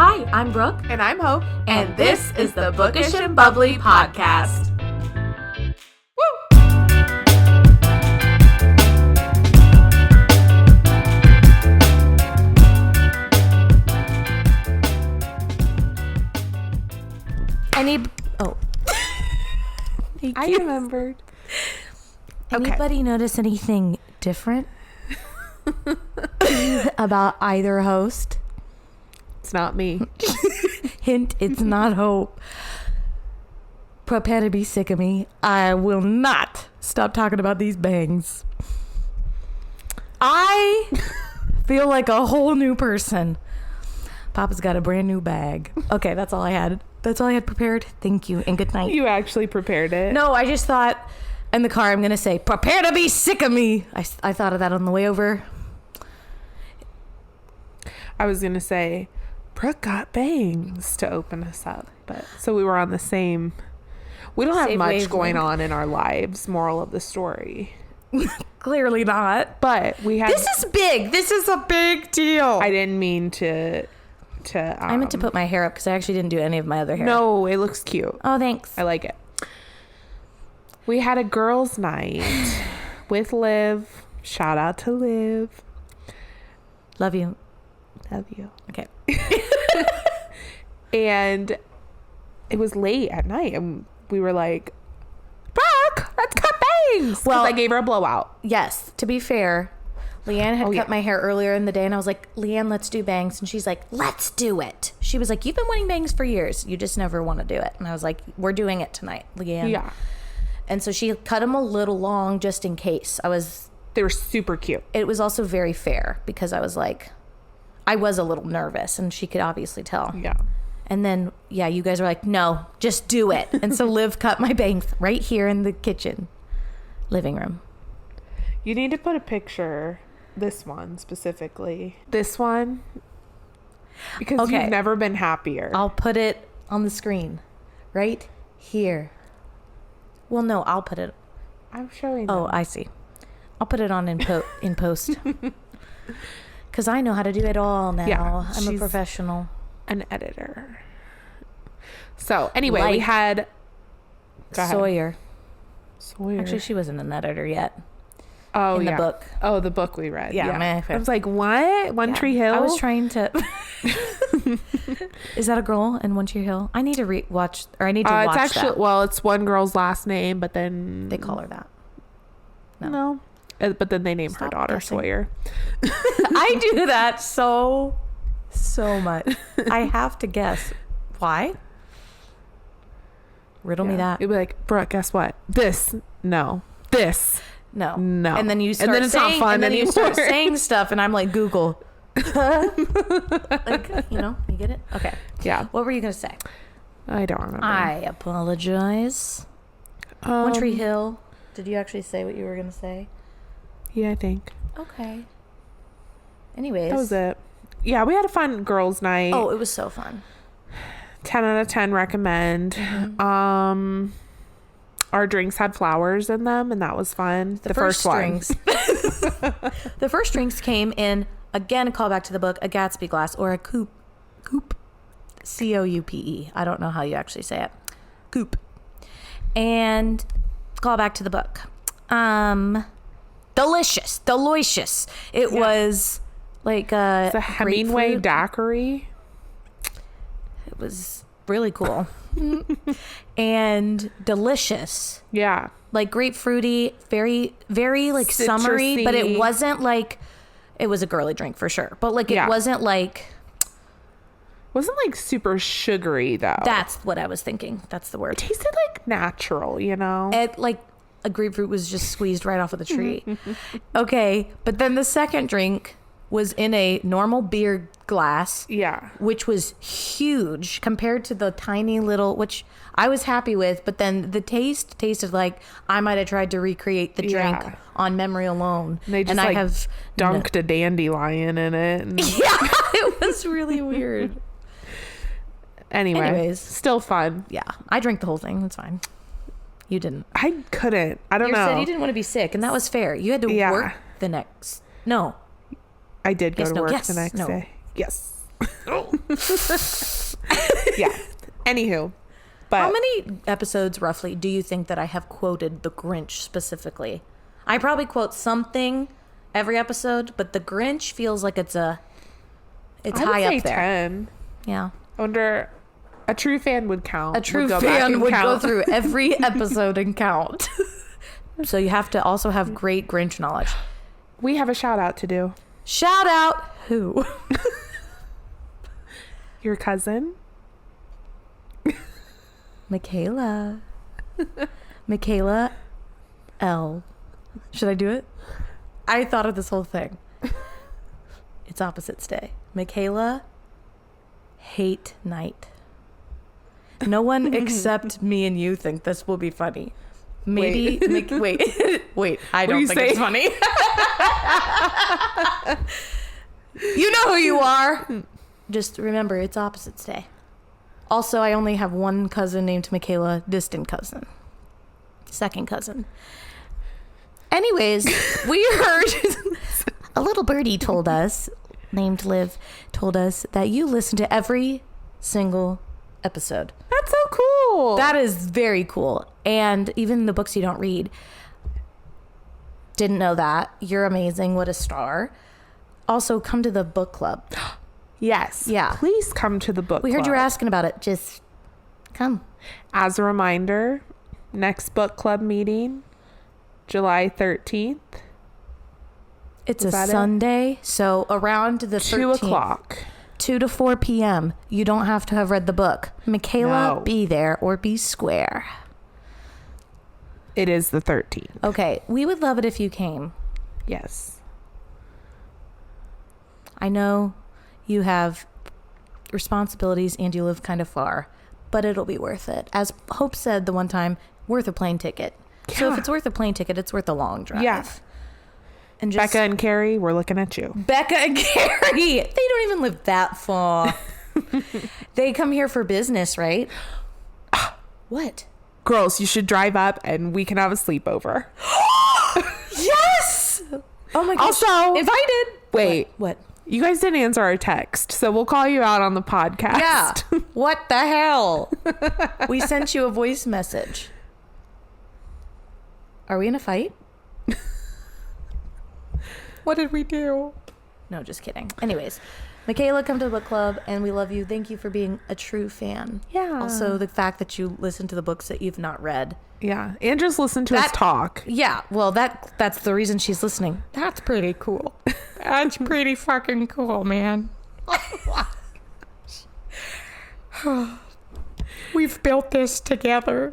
Hi, I'm Brooke. And I'm Hope. And this is the Bookish and Bubbly podcast. I remembered. Anybody notice anything different about either host? It's not me. Hint, it's not Hope. Prepare to be sick of me. I will not stop talking about these bangs. I feel like a whole new person. Papa's got a brand new bag. Okay, that's all I had. That's all I had prepared. Thank you and good night. You actually prepared it. No, I just thought in the car I'm going to say, prepare to be sick of me. I thought of that on the way over. I was going to say, Brooke got bangs to open us up. But so we were on the same. We don't have much going on in our lives. Moral of the story. Clearly not. But we had. This is big. This is a big deal. I didn't mean to. I meant to put my hair up because I actually didn't do any of my other hair. No, it looks cute. Oh, thanks. I like it. We had a girls' night with Liv. Shout out to Liv. Love you. Love you. Okay. And it was late at night, and we were like, Brooke, let's cut bangs. Well, I gave her a blowout. Yes. To be fair, Leanne had cut my hair earlier in the day, and I was like, Leanne, let's do bangs. And she's like, let's do it. She was like, you've been wanting bangs for years. You just never want to do it. And I was like, we're doing it tonight, Leanne. Yeah. And so she cut them a little long just in case. They were super cute. It was also very fair because I was like, I was a little nervous, and she could obviously tell. Yeah. And then, you guys were like, no, just do it. And so Liv cut my bangs right here in the kitchen, living room. You need to put a picture, this one specifically. This one. Because you've never been happier. I'll put it on the screen right here. Well, no, I'll put it. I'm showing them. Oh, I see. I'll put it on in post. Because I know how to do it all now. Yeah, I'm a professional. An editor. So, anyway, we had... Sawyer. Actually, she wasn't an editor yet. Oh, in the book. Oh, the book we read. Yeah. I was like, what? One Tree Hill? I was trying to... Is that a girl in One Tree Hill? I need to watch that. Well, it's one girl's last name, but then... They call her that. No. But then they name her daughter guessing. Sawyer. I do that so much. I have to guess. Why? Riddle me that. You'd be like, Brooke, guess what? This. No. This. No. And then you start it's not fun and then anymore. you start saying stuff, and I'm like, Google. Like, you get it? Okay. Yeah. What were you going to say? I don't remember. I apologize. One Tree Hill. Did you actually say what you were going to say? Yeah, I think. Okay. Anyways. That was it. Yeah, we had a fun girls' night. Oh, it was so fun. 10 out of 10 recommend. Mm-hmm. Our drinks had flowers in them, and that was fun. The first drinks. The first drinks came in, again, a callback to the book, a Gatsby glass or a coupe. Coupe. C-O-U-P-E. I don't know how you actually say it. Coupe. And callback to the book. Delicious. It was like it's a Hemingway daiquiri. It was really cool. And delicious. Yeah. Like grapefruity, very, very like citrusy. Summery, but it wasn't like, it was a girly drink for sure. But like, it wasn't like super sugary though. That's what I was thinking. That's the word. It tasted like natural, It like a grapefruit was just squeezed right off of the tree. Okay. But then the second drink was in a normal beer glass. Yeah. Which was huge compared to the tiny little, which I was happy with. But then the taste tasted like I might have tried to recreate the drink on memory alone. And they just I have dunked a dandelion in it. Yeah. It was really weird. Anyways, still fun. Yeah. I drank the whole thing. That's fine. You didn't. I couldn't. I don't know. You said you didn't want to be sick, and that was fair. You had to work the next. No. I did go to work the next day. Yes. Yeah. Anywho. But how many episodes roughly do you think that I have quoted The Grinch specifically? I probably quote something every episode, but The Grinch feels like it's I would high say up there. 10. Yeah. I wonder, a true fan would count. A true fan would go through every episode and count. So you have to also have great Grinch knowledge. We have a shout out to do. Shout out who? Your cousin. Michaela. Michaela L. Should I do it? I thought of this whole thing. It's Opposites Day. Michaela Hate Night. No one except me and you think this will be funny. Maybe wait. I don't think it's funny. You know who you are. Just remember, it's Opposites Day. Also, I only have one cousin named Michaela, distant cousin. Second cousin. Anyways, we heard a little birdie told us, named Liv, told us that you listen to every single episode. That's so cool. That is very cool. And even the books you don't read. Didn't know that. You're amazing. What a star. Also, come to the book club. Yes. Yeah. Please come to the book We club. heard you were asking about it. Just come. As a reminder, next book club meeting, July 13th. It's a Sunday, so around the 13th. 2 o'clock. 2 to 4 p.m. You don't have to have read the book. Michaela, No. be there or be square. It is the 13th. Okay, we would love it if you came. Yes. I know you have responsibilities and you live kind of far, but it'll be worth it. As Hope said the one time, worth a plane ticket. Yeah. So if it's worth a plane ticket, it's worth a long drive. Yeah. And just, Becca and Carrie, we're looking at you. Becca and Carrie, they don't even live that far. They come here for business, right? What? Girls, you should drive up and we can have a sleepover. Yes! Oh my gosh. Also, invited. Wait. What? You guys didn't answer our text, so we'll call you out on the podcast. Yeah. What the hell? We sent you a voice message. Are we in a fight? What did we do? No, just kidding. Anyways, Michaela, come to the book club, and we love you. Thank you for being a true fan. Yeah. Also, the fact that you listen to the books that you've not read. Yeah. And just listen to us talk. Yeah. Well, that's the reason she's listening. That's pretty cool. That's pretty fucking cool, man. We've built this together.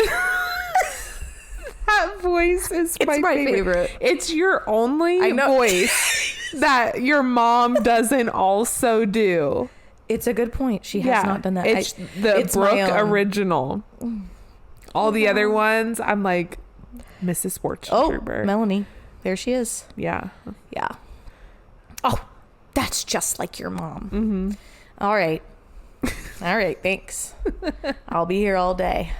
That voice is my favorite. It's your only voice that your mom doesn't also do. It's a good point. She has not done that. It's the Brooke original. All the other ones, I'm like, Mrs. Schwarzenegger. Oh, Melanie. There she is. Yeah. Yeah. Oh, that's just like your mom. Mm-hmm. All right. All right. Thanks. I'll be here all day.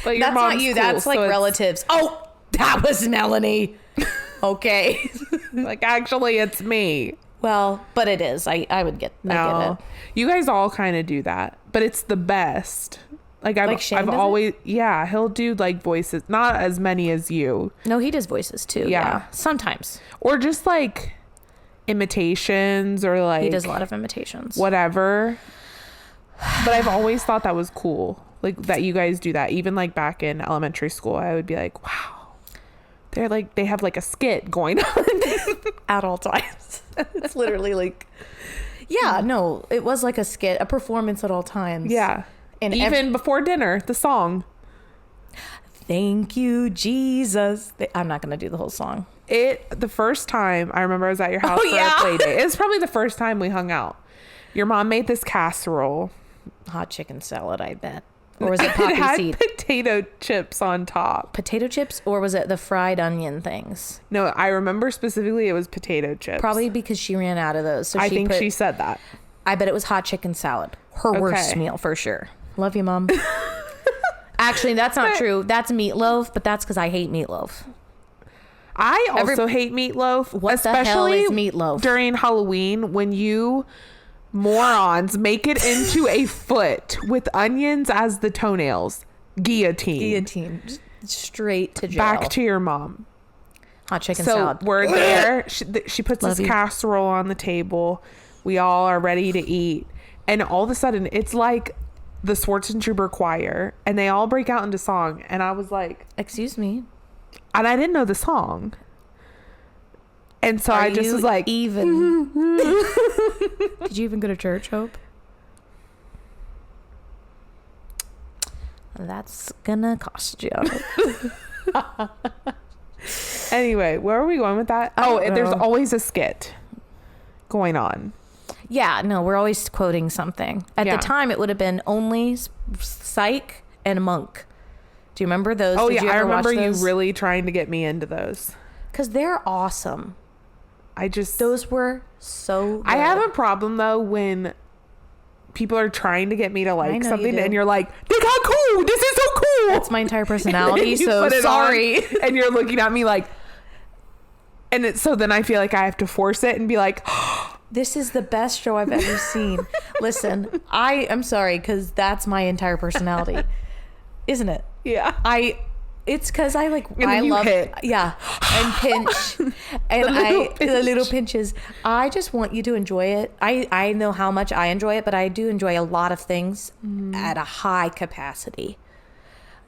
But your that's mom's not you. cool, That's like relatives. Oh, that was Melanie. Okay. Like, actually, it's me. Well, but it is. I would get. I get it. You guys all kind of do that, but it's the best. Like I've always he'll do like voices, not as many as you. No, he does voices too. Yeah. Sometimes. Or just like imitations or like he does a lot of imitations. Whatever. But I've always thought that was cool. Like that you guys do that. Even like back in elementary school, I would be like, wow. They're like, they have like a skit going on at all times. It's literally like, yeah, no, it was like a skit, a performance at all times. Yeah. And even before dinner, the song. Thank you, Jesus. I'm not going to do the whole song. The first time I remember I was at your house for a play day. It was probably the first time we hung out. Your mom made this casserole. Hot chicken salad, I bet. Or was it poppy seed? It had potato chips on top. Potato chips, or was it the fried onion things? No, I remember specifically it was potato chips. Probably because she ran out of those. So I think she said that. I bet it was hot chicken salad. Her worst meal for sure. Love you, Mom. Actually, that's not true. That's meatloaf, but that's because I hate meatloaf. I also hate meatloaf. What the hell is meatloaf? During Halloween, when you morons make it into a foot with onions as the toenails. Guillotine. Just straight to jail. Back to your mom. Hot chicken salad. We're there. She puts this casserole on the table. We all are ready to eat. And all of a sudden, it's like the Schwarzenegger choir. And they all break out into song. And I was like... Excuse me. And I didn't know the song. And so I just was like... Even... Did you even go to church, Hope? That's gonna cost you. Anyway, where are we going with that? There's always a skit going on. Yeah, no, we're always quoting something. At the time, it would have been only Psych and Monk. Do you remember those? Oh, Did yeah, you I ever watch remember you those? really trying to get me into those. Because they're awesome. Those were so good. I have a problem, though, when people are trying to get me to like something and you're like, they got cool. This is so cool. That's my entire personality. So sorry. And you're looking at me like, so then I feel like I have to force it and be like, this is the best show I've ever seen. Listen, I'm sorry, because that's my entire personality, isn't it? Yeah. It's because I love hit. Yeah, and pinch, and the little pinches. I just want you to enjoy it. I know how much I enjoy it, but I do enjoy a lot of things at a high capacity.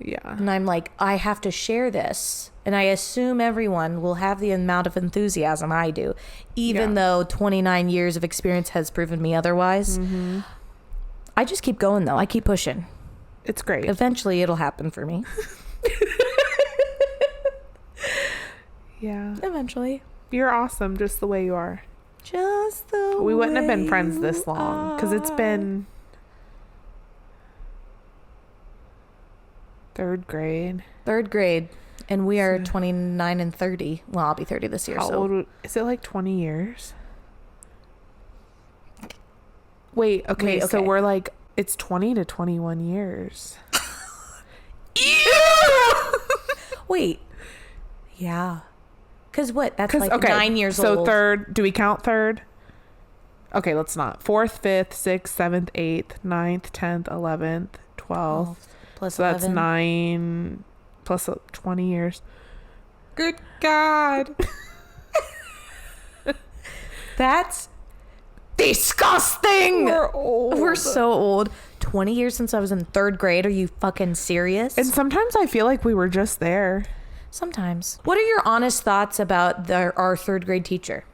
Yeah, and I'm like, I have to share this, and I assume everyone will have the amount of enthusiasm I do, even though 29 years of experience has proven me otherwise. Mm-hmm. I just keep going though. I keep pushing. It's great. Eventually, it'll happen for me. Yeah. Eventually. You're awesome just the way you are. Just the We wouldn't have been friends this long because it's been third grade. And we are 29 and 30. Well, I'll be 30 this year. How old is it? Like 20 years? Wait, okay. So we're like, it's 20 to 21 years. Wait. Yeah. Because what? That's like 9 years old. So third, do we count third? Okay, let's not. 4th, 5th, 6th, 7th, 8th, 9th, 10th, 11th, 12th. Plus so 11. That's 9 plus 20 years. Good God. That's disgusting. We're old. We're so old. 20 years since I was in 3rd grade. Are you fucking serious? And sometimes I feel like we were just there. Sometimes. What are your honest thoughts about our 3rd grade teacher?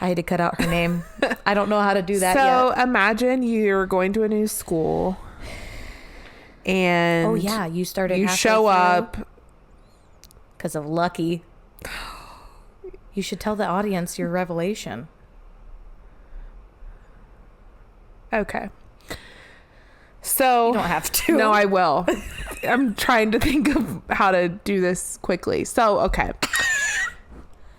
I had to cut out her name. I don't know how to do that yet. So imagine you're going to a new school and you started. You show up because of Lucky. You should tell the audience your revelation. Okay. So you don't have to. No, I will. I'm trying to think of how to do this quickly. So, okay.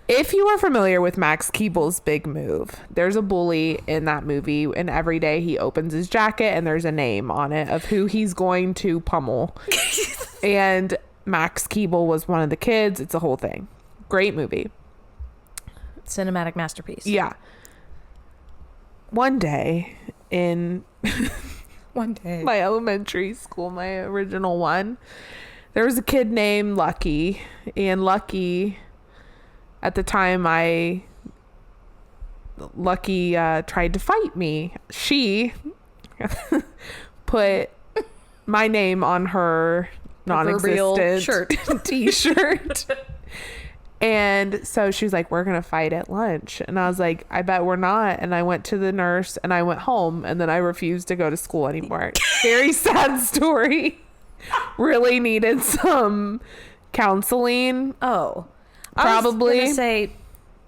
If you are familiar with Max Keeble's Big Move, there's a bully in that movie, and every day he opens his jacket and there's a name on it of who he's going to pummel. And Max Keeble was one of the kids. It's a whole thing. Great movie. Cinematic masterpiece. Yeah. One day in my elementary school, my original one, there was a kid named Lucky, and Lucky at the time Lucky tried to fight me. She put my name on her non-existent shirt t-shirt. And so she was like, we're going to fight at lunch. And I was like, I bet we're not. And I went to the nurse and I went home, and then I refused to go to school anymore. Very sad story. Really needed some counseling. Oh, probably. I was gonna say,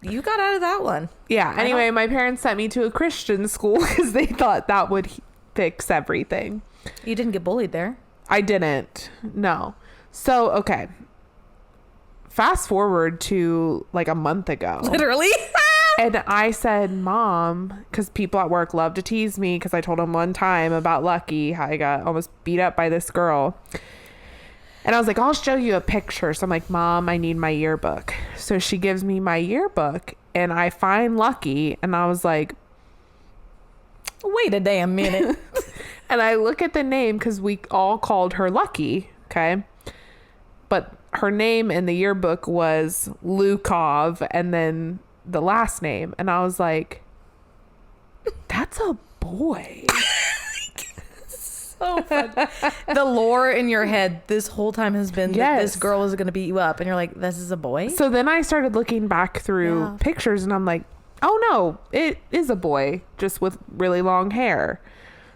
you got out of that one. Yeah. Anyway, my parents sent me to a Christian school because they thought that would fix everything. You didn't get bullied there. I didn't. No. So, okay. Fast forward to like a month ago. Literally. And I said, Mom, because people at work love to tease me because I told them one time about Lucky, how I got almost beat up by this girl. And I was like, I'll show you a picture. So I'm like, Mom, I need my yearbook. So she gives me my yearbook and I find Lucky. And I was like, Wait a damn minute. And I look at the name because we all called her Lucky. Okay. But her name in the yearbook was Lukov and then the last name. And I was like, that's a boy. So fun. The lore in your head this whole time has been that this girl is going to beat you up. And you're like, this is a boy? So then I started looking back through pictures and I'm like, oh no, it is a boy just with really long hair.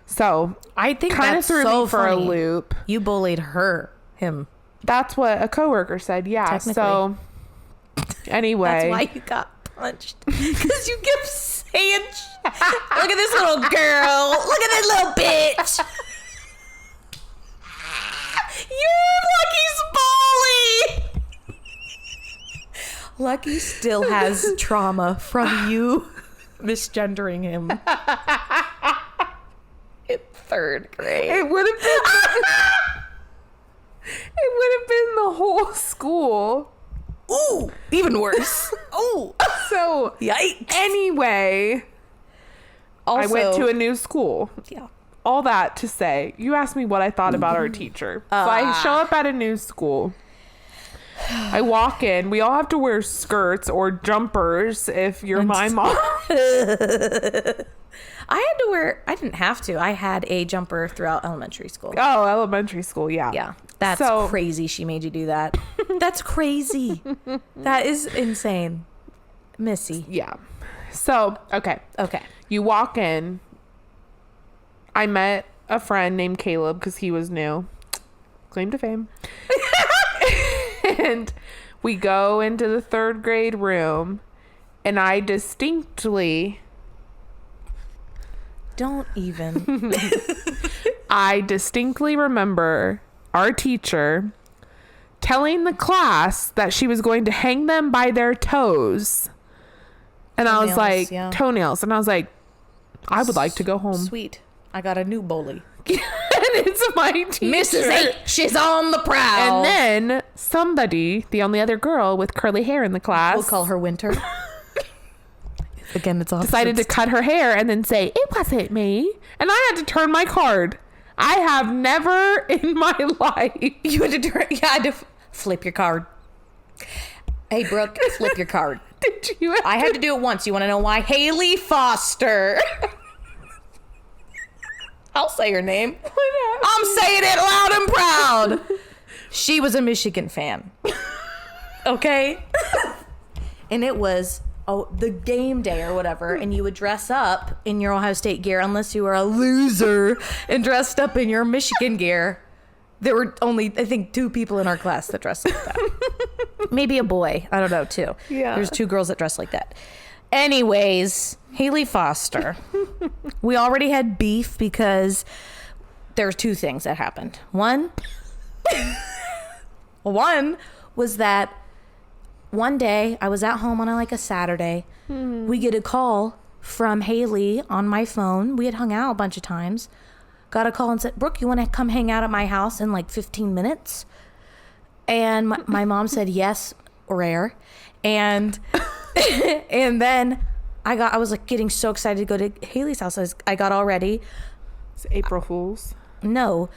So I think kind of that's threw so me for funny. a loop. You bullied him. That's what a coworker said. Yeah. So anyway. That's why you got punched. Because you kept saying, look at this little girl. Look at this little bitch. You're Lucky's bully. Lucky still has trauma from you misgendering him. In 3rd grade. It would have been the whole school. Ooh, even worse. Ooh. So, yikes. Anyway, Also, I went to a new school. Yeah. All that to say, you asked me what I thought about our teacher. So I show up at a new school. I walk in. We all have to wear skirts or jumpers if you're my mom. I didn't have to. I had a jumper throughout elementary school. Oh, elementary school, yeah. Yeah. That's crazy she made you do that. That's crazy. That is insane. Missy. Yeah. So, okay. You walk in. I met a friend named Caleb because he was new. Claim to fame. And we go into the 3rd grade room and I distinctly remember our teacher telling the class that she was going to hang them by their toes. And I was like, toenails. And I was like, I would like to go home. Sweet. I got a new bully. And it's my teacher. Mrs. H, she's on the prowl. And then somebody, the only other girl with curly hair in the class. We'll call her Winter. Again, it's all decided to cut her hair and then say, it wasn't me. And I had to turn my card. I have never in my life. You had to flip your card. Hey, Brooke, flip your card. Did you? I had to do it once. You want to know why? Haley Foster. I'll say her name. I'm saying it loud and proud. She was a Michigan fan. Okay? And it was the game day or whatever, and you would dress up in your Ohio State gear unless you were a loser and dressed up in your Michigan gear. There were only, I think, 2 people in our class that dressed like that. Maybe a boy. I don't know, 2. Yeah. There's 2 girls that dressed like that. Anyways, Haley Foster. We already had beef because there's 2 things that happened. One was that one day I was at home on a Saturday. We get a call from Haley on my phone. We had hung out a bunch of times. Got a call and said, Brooke, you want to come hang out at my house in 15 minutes? And my mom said, yes, rare. And and then I was getting so excited to go to Haley's house. I got all ready. It's April Fool's. No.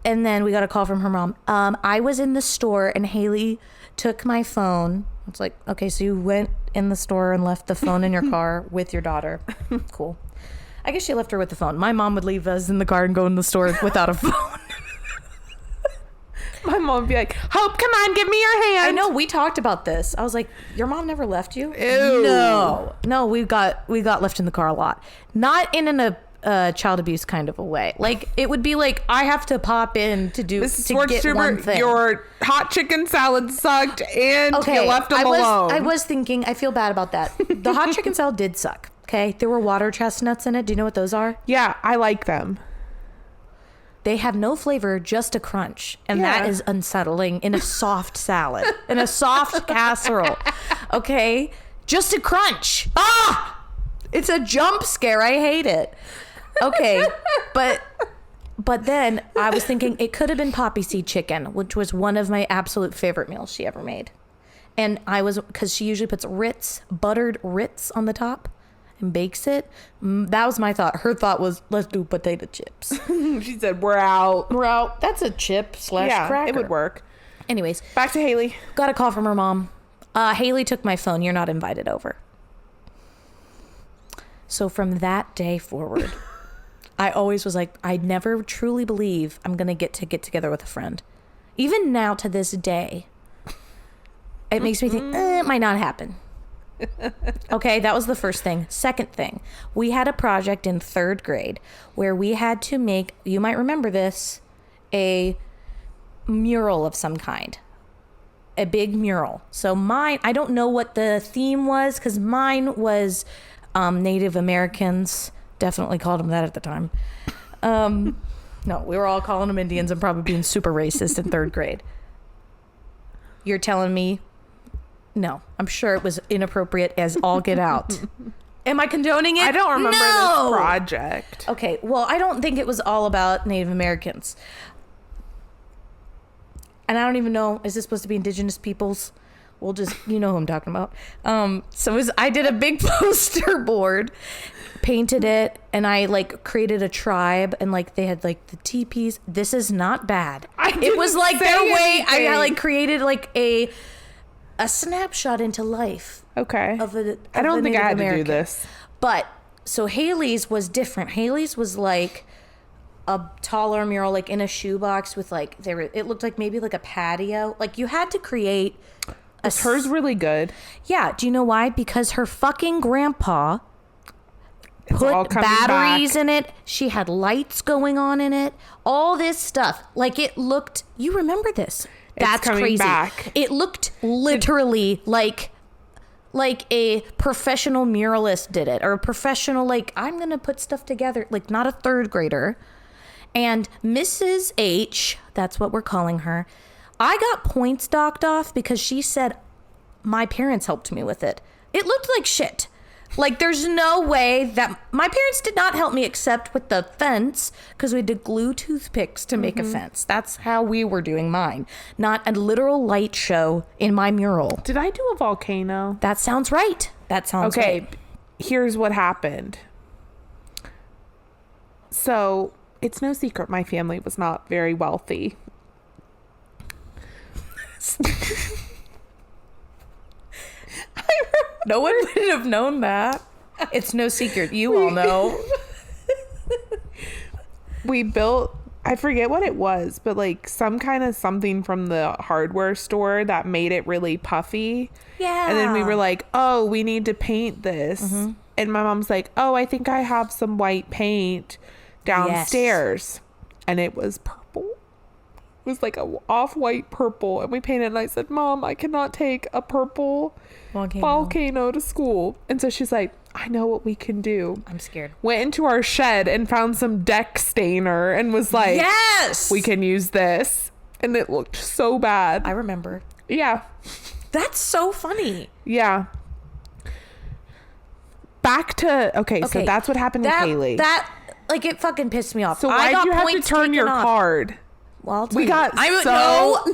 And then we got a call from her mom. I was in the store and Haley took my phone. It's like, okay, so you went in the store and left the phone in your car with your daughter. Cool. I guess she left her with the phone. My mom would leave us in the car and go in the store without a phone. My mom would be like, Hope, come on, give me your hand. I know, we talked about this. I was like, your mom never left you? Ew. No, we got left in the car a lot. Not in a child abuse kind of a way. It would be like, I have to pop in to get one thing. Your hot chicken salad sucked and you left them alone. I was thinking, I feel bad about that. The hot chicken salad did suck. Okay, there were water chestnuts in it. Do you know what those are? Yeah, I like them. They have no flavor, just a crunch. And that is unsettling in a soft salad, in a soft casserole. Okay, just a crunch. It's a jump scare. I hate it. Okay, but then I was thinking it could have been poppy seed chicken, which was one of my absolute favorite meals she ever made. And because she usually puts buttered Ritz on the top. and bakes it. That was my thought. Her thought was, let's do potato chips. She said, we're out. We're out. That's a chip / cracker. It would work. Anyways. Back to Haley. Got a call from her mom. Haley took my phone. You're not invited over. So from that day forward, I always was like, I never truly believe I'm going to get together with a friend. Even now to this day, it makes me think, it might not happen. Okay, that was the first thing. Second thing, we had a project in 3rd grade where we had to make, you might remember this, a mural of some kind. A big mural. So mine, I don't know what the theme was, because mine was Native Americans. Definitely called them that at the time. No, we were all calling them Indians and probably being super racist in 3rd grade. You're telling me? No, I'm sure it was inappropriate as all get out. Am I condoning it? I don't remember No! this project. Okay, well, I don't think it was all about Native Americans. And I don't even know, is this supposed to be indigenous peoples? We'll just, you know who I'm talking about. I did a big poster board, painted it, and I like created a tribe, and like they had like the teepees. This is not bad. It was like their way. I like created like a snapshot into life. Okay. I don't think I had to do this. But so Haley's was different. Haley's was like a taller mural, like in a shoebox with like it looked like maybe like a patio. Like you had to create. Was hers really good? Yeah. Do you know why? Because her fucking grandpa put batteries in it. She had lights going on in it. All this stuff. Like it looked. You remember this? That's crazy. Back. It looked literally like a professional muralist did it, or a professional, like, I'm gonna put stuff together, like not a 3rd grader. And Mrs. H, that's what we're calling her, I got points docked off because she said my parents helped me with it. It looked like shit. Like, there's no way that my parents did not help me except with the fence, because we had to glue toothpicks to make a fence. That's how we were doing mine. Not a literal light show in my mural. Did I do a volcano? That sounds right. That sounds right. Okay, here's what happened. So, it's no secret my family was not very wealthy. No one would have known that. It's no secret. You all know. We built, I forget what it was, but like some kind of something from the hardware store that made it really puffy. Yeah. And then we were like, oh, we need to paint this. And my mom's like, oh, I think I have some white paint downstairs. Yes. And it was purple. It was like a off-white purple. And we painted it, and I said, Mom, I cannot take a purple volcano to school. And so she's like, I know what we can do. I'm scared. Went into our shed and found some deck stainer and was like, yes, we can use this. And it looked so bad. I remember. Yeah. That's so funny. Yeah. Back to, okay, so that's what happened to Haley. That, like, it fucking pissed me off. So why did you have to turn your card? Well, we got they want to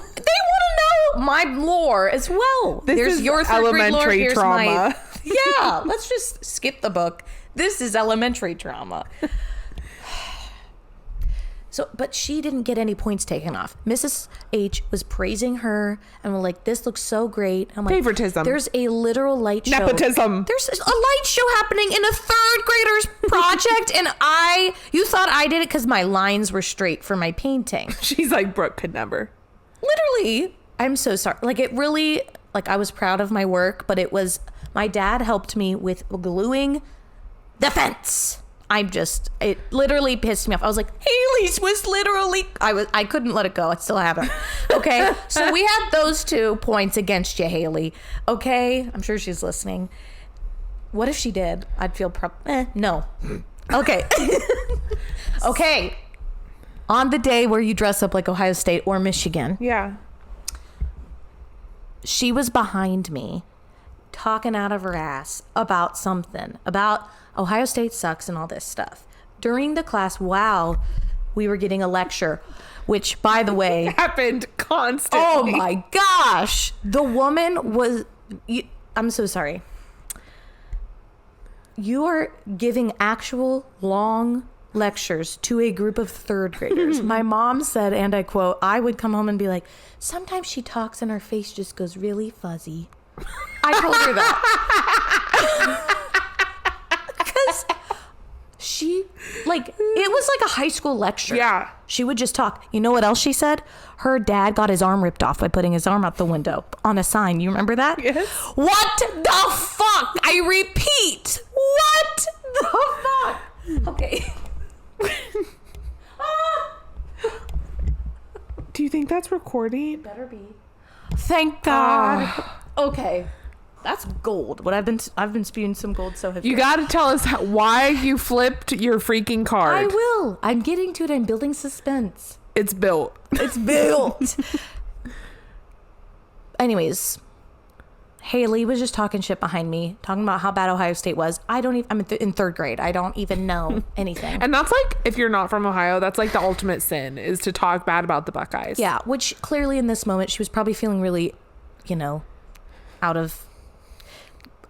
know my lore as well. This is your elementary trauma. Yeah, let's just skip the book. This is elementary trauma. So, but she didn't get any points taken off. Mrs. H was praising her and was like, this looks so great. I'm like, favoritism. There's a literal light show. Nepotism. There's a light show happening in a 3rd grader's project. And you thought I did it because my lines were straight for my painting. She's like, Brooke could never. Literally. I'm so sorry. Like, it really, like, I was proud of my work, but it was, my dad helped me with gluing the fence. It literally pissed me off. I was like, Haley's was literally, I couldn't let it go. I still have it. Okay. So we had those 2 points against you, Haley. Okay. I'm sure she's listening. What if she did? I'd feel no. Okay. Okay. On the day where you dress up like Ohio State or Michigan. Yeah. She was behind me talking out of her ass about something, about Ohio State sucks and all this stuff. During the class, we were getting a lecture, which, by the way, happened constantly. Oh my gosh. The woman was, I'm so sorry. You are giving actual long lectures to a group of third graders. My mom said, and I quote, I would come home and be like, sometimes she talks and her face just goes really fuzzy. I told her that. Because she, like, it was like a high school lecture. Yeah. She would just talk. You know what else she said? Her dad got his arm ripped off by putting his arm out the window on a sign. You remember that? Yes. What the fuck? I repeat. What the fuck? Okay. Do you think that's recording? Better be. Thank God. Okay. That's gold. What I've been spewing some gold, so have You got to tell us why you flipped your freaking card. I will. I'm getting to it. I'm building suspense. It's built. It's built. Anyways, Haley was just talking shit behind me, talking about how bad Ohio State was. I'm in third grade. I don't even know anything. And that's like, if you're not from Ohio, that's like the ultimate sin, is to talk bad about the Buckeyes. Yeah, which clearly in this moment, she was probably feeling really,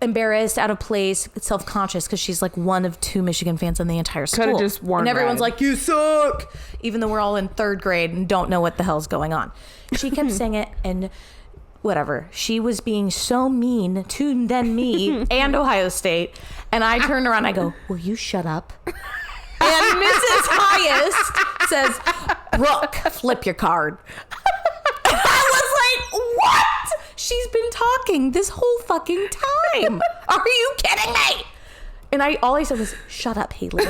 embarrassed, out of place, self-conscious, because she's like one of 2 Michigan fans in the entire school. Could have just worn and everyone's red. like, you suck, even though we're all in third grade and don't know what the hell's going on. She kept saying it, and whatever. She was being so mean to then me and Ohio State, and I turned around and I go, will you shut up? And Mrs. Highest says, Brooke, flip your card. I was like, what? She's been talking this whole fucking time. Are you kidding me? And all I said was, shut up, Haley.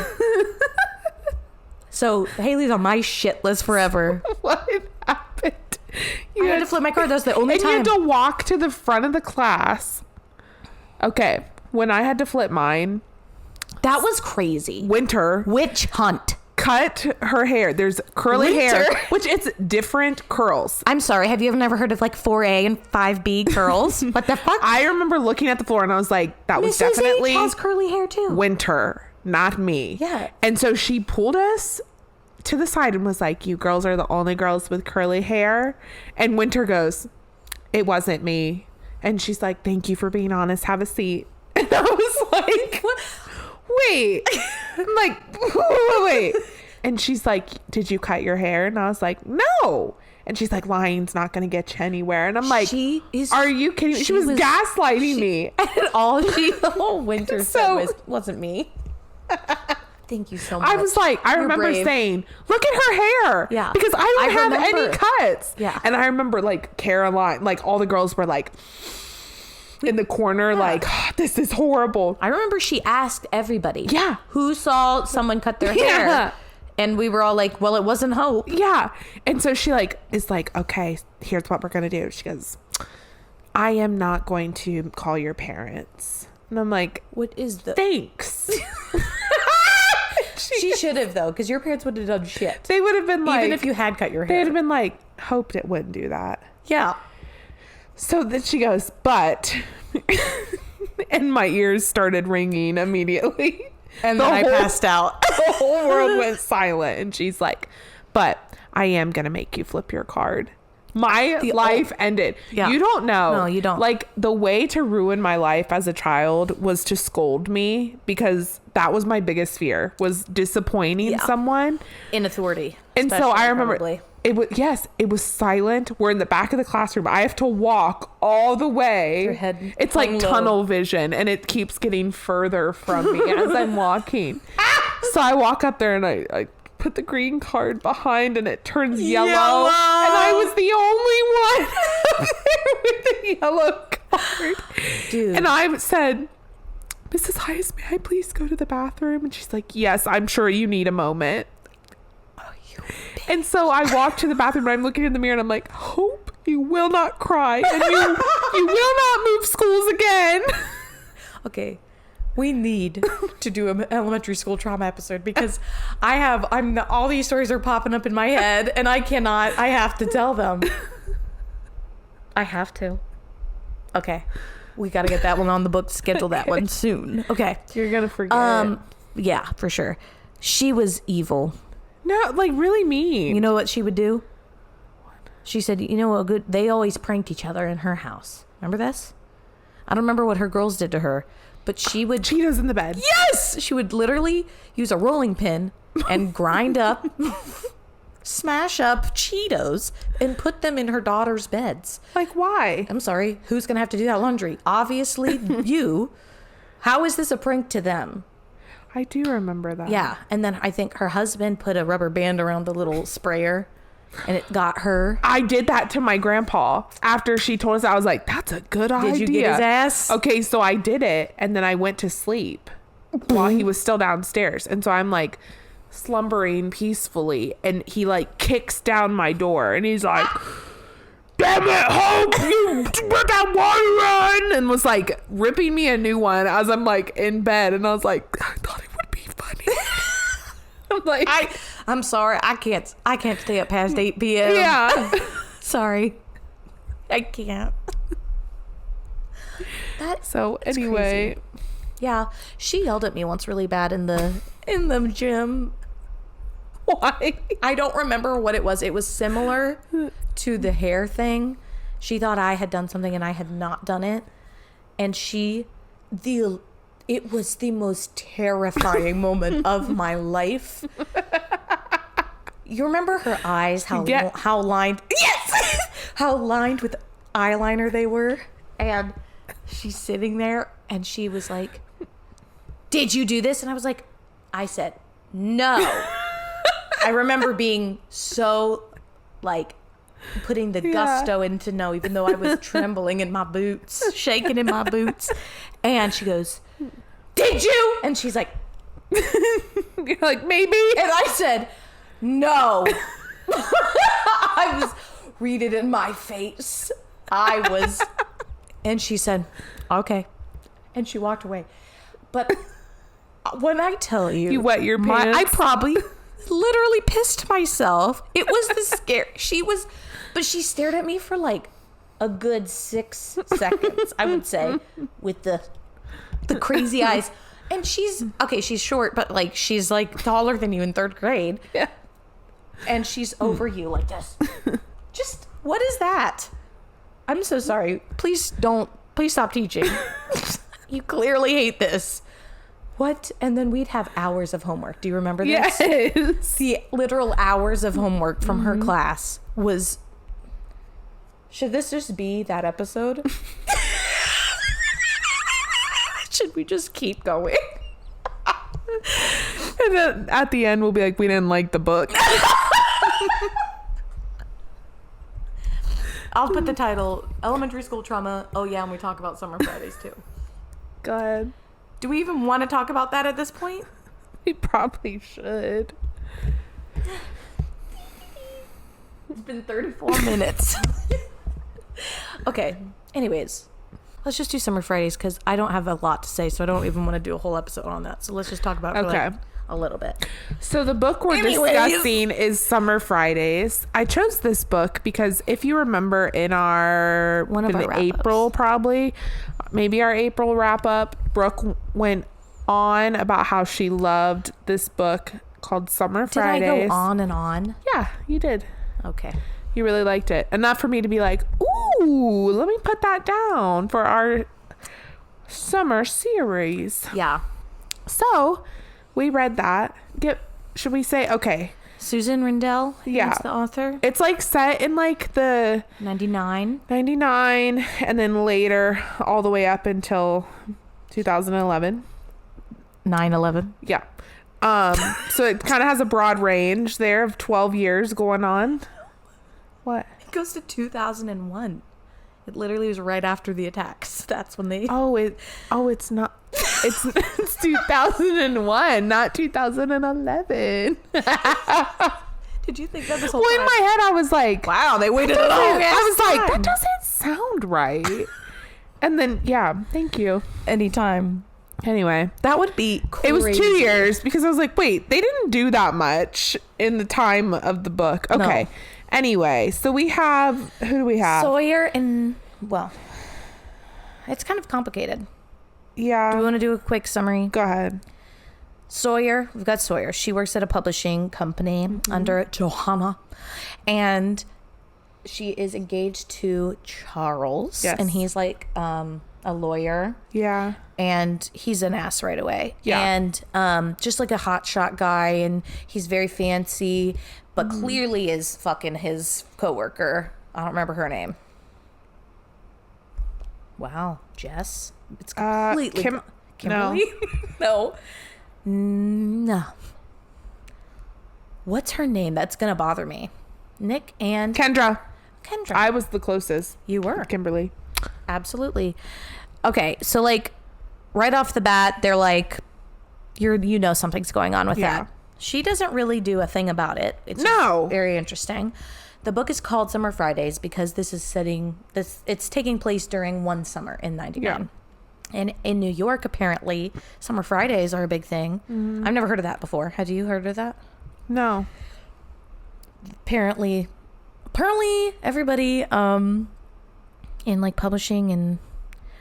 So Haley's on my shit list forever. What happened? I had to flip my card. That was the only time. And you had to walk to the front of the class. Okay. When I had to flip mine. That was crazy. Winter. Witch hunt. Cut her hair. There's curly hair, Winter. which it's different curls. I'm sorry. Have you ever heard of like 4A and 5B curls? What the fuck? I remember looking at the floor and I was like, that was Mrs. definitely H has curly hair too. Winter, not me. Yeah. And so she pulled us to the side and was like, you girls are the only girls with curly hair. And Winter goes, it wasn't me. And she's like, thank you for being honest. Have a seat. And I was like, wait. I'm like, wait. And she's like, did you cut your hair? And I was like, no. And she's like, lying's not going to get you anywhere. And I'm like, are you kidding me? She was gaslighting me. And all the whole Winter So- said wasn't me. Thank you so much. I was like, I remember brave. saying, look at her hair. Yeah. Because I don't have remember. any cuts. Yeah. And I remember like Caroline, like all the girls were like in the corner, like, oh, this is horrible. I remember she asked everybody. Yeah. Who saw someone cut their Yeah. hair. And we were all like, well, it wasn't Hope. Yeah. And so she like is like, okay, here's what we're going to do. She goes, I am not going to call your parents. And I'm like, What is the... thanks. She should have, though, because your parents would have done shit. They would have been like, Even if you had cut your they hair. would have been like, hoped it wouldn't do that. Yeah. So then she goes, but, and my ears started ringing immediately. And then I passed out. The whole world went silent. And she's like, but I am going to make you flip your card. My life ended. Yeah. You don't know. No, you don't. Like, the way to ruin my life as a child was to scold me, because that was my biggest fear, was disappointing someone. In authority. And so I remember probably. it was silent. We're in the back of the classroom. I have to walk all the way. Your head it's like hung low. tunnel vision, and it keeps getting further from me as I'm walking. So I walk up there and I put the green card behind, and it turns yellow. And I was the only one up there with the yellow card. Dude. And I said, Mrs. Hayes, may I please go to the bathroom? And she's like, yes, I'm sure you need a moment. And so I walked to the bathroom, and I'm looking in the mirror, and I'm like, Hope, you will not cry, and you will not move schools again. Okay. We need to do an elementary school trauma episode, because all these stories are popping up in my head, and I have to tell them. I have to. Okay. We got to get that one on the book, schedule that one soon. Okay. You're going to forget. Yeah, for sure. She was evil. No, like really mean. You know what she would do? She said, you know what, they always pranked each other in her house. Remember this? I don't remember what her girls did to her, but she would Cheetos in the bed. Yes, she would literally use a rolling pin and grind up, smash up Cheetos and put them in her daughter's beds. Like, why? I'm sorry, who's gonna have to do that laundry? Obviously, you. How is this a prank to them? I do remember that. Yeah, and then I think her husband put a rubber band around the little sprayer, and it got her. I did that to my grandpa after she told us. I was like, "That's a good idea." Did you get his ass? Okay, so I did it, and then I went to sleep while he was still downstairs, and so I'm like slumbering peacefully, and he like kicks down my door, and he's like, "Damn it, Hope, you put that water on," and was like ripping me a new one as I'm like in bed, and I was like, I thought it would be funny. I'm like, I'm sorry, I can't stay up past 8 p.m. yeah. Sorry, I can't. So anyway, crazy. Yeah, she yelled at me once really bad in the gym. why? I don't remember what it was. It was similar to the hair thing. She thought I had done something and I had not done it. And it was the most terrifying moment of my life. You remember her eyes, how lined, yes, how lined with eyeliner they were? And she's sitting there and she was like, "Did you do this?" And I was like, I said, "No." I remember being so like putting the gusto into no, even though I was trembling in my boots, shaking in my boots. And she goes, "Did you?" And she's like, You're like, maybe. and I said, "No." I was, read it in my face. And she said, "Okay." And she walked away. But when I tell you, You wet your pants? I probably literally pissed myself. It was the scare. But she stared at me for like a good 6 seconds, I would say, with the crazy eyes. And she's short, but like she's like taller than you in 3rd grade. Yeah. And she's over you like this. Just, what is that? I'm so sorry. Please stop teaching. You clearly hate this. What? And then we'd have hours of homework. Do you remember this? Yes. The literal hours of homework from her class was... Should this just be that episode? Should we just keep going? And then at the end, we'll be like, we didn't like the book. I'll put the title, Elementary School Trauma. Oh yeah, and we talk about Summer Fridays too. Go ahead. Do we even want to talk about that at this point? We probably should. It's been 34 minutes. Okay. Anyways, let's just do Summer Fridays because I don't have a lot to say, so I don't even want to do a whole episode on that. So let's just talk about it for like a little bit. So the book we're discussing is Summer Fridays. I chose this book because if you remember in our April, probably maybe our April wrap up, Brooke went on about how she loved this book called Summer Fridays. Did I go on and on? Yeah, you did. Okay. You really liked it. Enough for me to be like, ooh, let me put that down for our summer series. Yeah. So we read that. Should we say, okay. Susan Rindell is the author. It's like set in like the 99 and then later all the way up until 2011. 9/11. Yeah. So it kind of has a broad range there of 12 years going on. What? It goes to 2001. It literally was right after the attacks. That's when they... it's not... It's 2001, not 2011. Did you think that this whole well, time? In my head, I was like... Wow, they waited a long I was like, that doesn't sound right. And then, yeah, thank you. Anytime. Anyway. That would be crazy. It was 2 years because I was like, wait, they didn't do that much in the time of the book. Okay. No. Anyway, so we have... Who do we have? Sawyer and... Well, it's kind of complicated. Yeah. Do we want to do a quick summary? Go ahead. Sawyer. We've got Sawyer. She works at a publishing company under Johanna. And she is engaged to Charles. Yes. And he's like a lawyer. Yeah. And he's an ass right away. Yeah. And just like a hotshot guy, and he's very fancy, but clearly is fucking his coworker. I don't remember her name. Wow, Jess. It's completely Kimberly. No. No. What's her name? That's gonna bother me. Nick and Kendra. I was the closest. You were. Kimberly. Absolutely. Okay, so like right off the bat, they're like, you know something's going on with that. She doesn't really do a thing about it. It's very interesting. The book is called Summer Fridays because it's taking place during one summer in 99. Yeah. And in New York, apparently, Summer Fridays are a big thing. Mm-hmm. I've never heard of that before. Had you heard of that? No. Apparently everybody in like publishing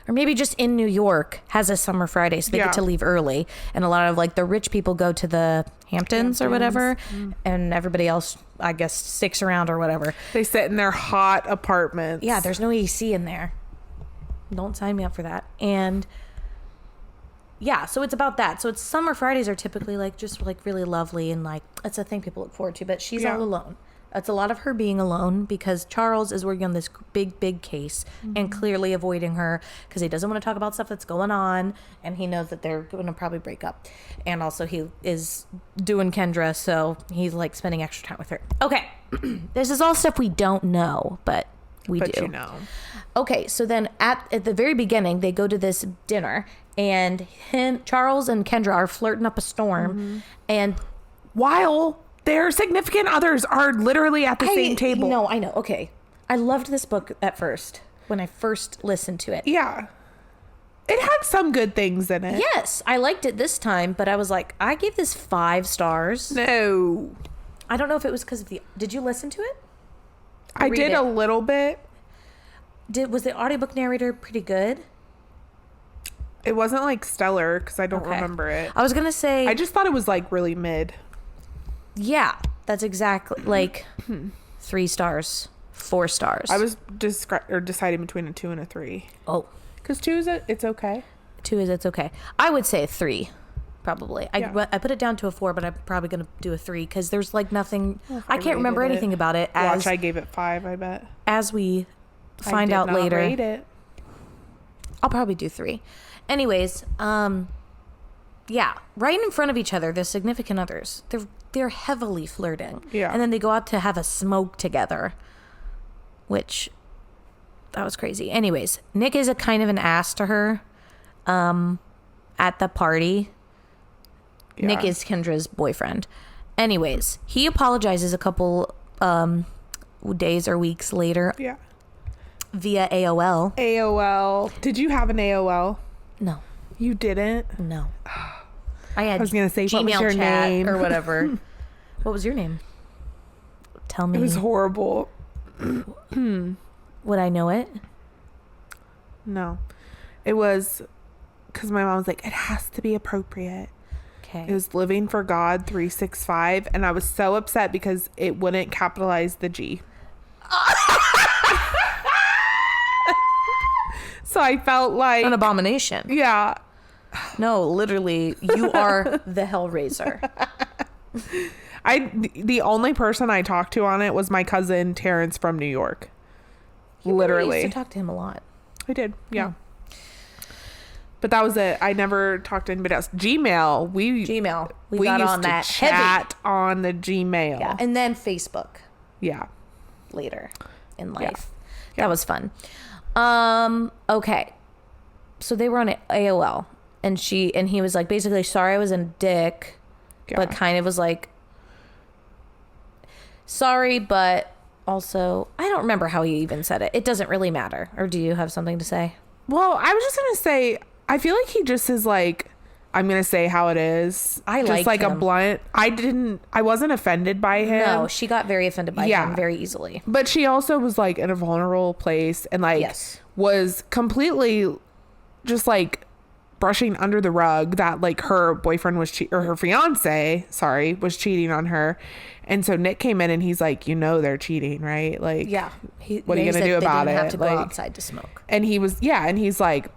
or maybe just in New York has a Summer Friday, so they get to leave early. And a lot of like the rich people go to the Hamptons or whatever, and everybody else, I guess, sticks around or whatever. They sit in their hot apartments. Yeah, there's no AC in there. Don't sign me up for that. And yeah, so it's about that. So Summer Fridays are typically like just like really lovely, and like it's a thing people look forward to, but she's all alone. It's a lot of her being alone because Charles is working on this big case and clearly avoiding her because he doesn't want to talk about stuff that's going on, and he knows that they're going to probably break up. And also he is doing Kendra, so he's like spending extra time with her. Okay. This is all stuff we don't know, but we do. You know. Okay, so then at the very beginning, they go to this dinner, and Charles and Kendra are flirting up a storm, and while their significant others are literally at the same table. No, I know. Okay. I loved this book at first when I first listened to it. Yeah. It had some good things in it. Yes. I liked it this time, but I was like, I gave this 5 stars. No. I don't know if it was because of did you listen to it? I did a little bit. Was the audiobook narrator pretty good? It wasn't like stellar because I don't remember it. I was going to say. I just thought it was like really mid. Yeah, that's exactly like 3 stars, 4 stars. I was deciding between a 2 and a 3. Oh, because 2 it's okay. 2 it's okay. I would say 3, probably. I put it down to a 4, but I'm probably gonna do a 3 because there's like nothing. I can't remember anything about it. I gave it 5. I bet. As we find out later, rate it. I'll probably do 3. Anyways, yeah, right in front of each other, the significant others. They're heavily flirting. Yeah. And then they go out to have a smoke together, which that was crazy. Anyways, Nick is a kind of an ass to her at the party. Yeah. Nick is Kendra's boyfriend. Anyways, he apologizes a couple days or weeks later. Yeah. Via AOL. AOL. Did you have an AOL? No. You didn't? No. I was going to say, Gmail what was your chat name? Or whatever. What was your name? Tell me. It was horrible. Would I know it? No. It was because my mom was like, it has to be appropriate. Okay. It was Living for God 365. And I was so upset because it wouldn't capitalize the G. So I felt like an abomination. Yeah. No, literally, you are the Hellraiser. The only person I talked to on it was my cousin Terrence from New York. Literally. I used to talk to him a lot. I did, yeah. But that was it. I never talked to anybody else. Gmail. We got used on to that chat on the Gmail. Yeah, and then Facebook. Yeah. Later in life. Yeah. That was fun. Okay. So they were on AOL. And he was like, basically, sorry I was a dick, but kind of was like, sorry, but also, I don't remember how he even said it. It doesn't really matter. Or do you have something to say? Well, I was just going to say, I feel like he just is like, I'm going to say how it is. Just like him. A blunt. I wasn't offended by him. No, she got very offended by him very easily. But she also was like in a vulnerable place and like was completely just like brushing under the rug that like her boyfriend was or her fiance, was cheating on her. And so Nick came in and he's like, they're cheating, right? Like, yeah. What are you going to do about it? Have to go outside to smoke. And he was, and he's like,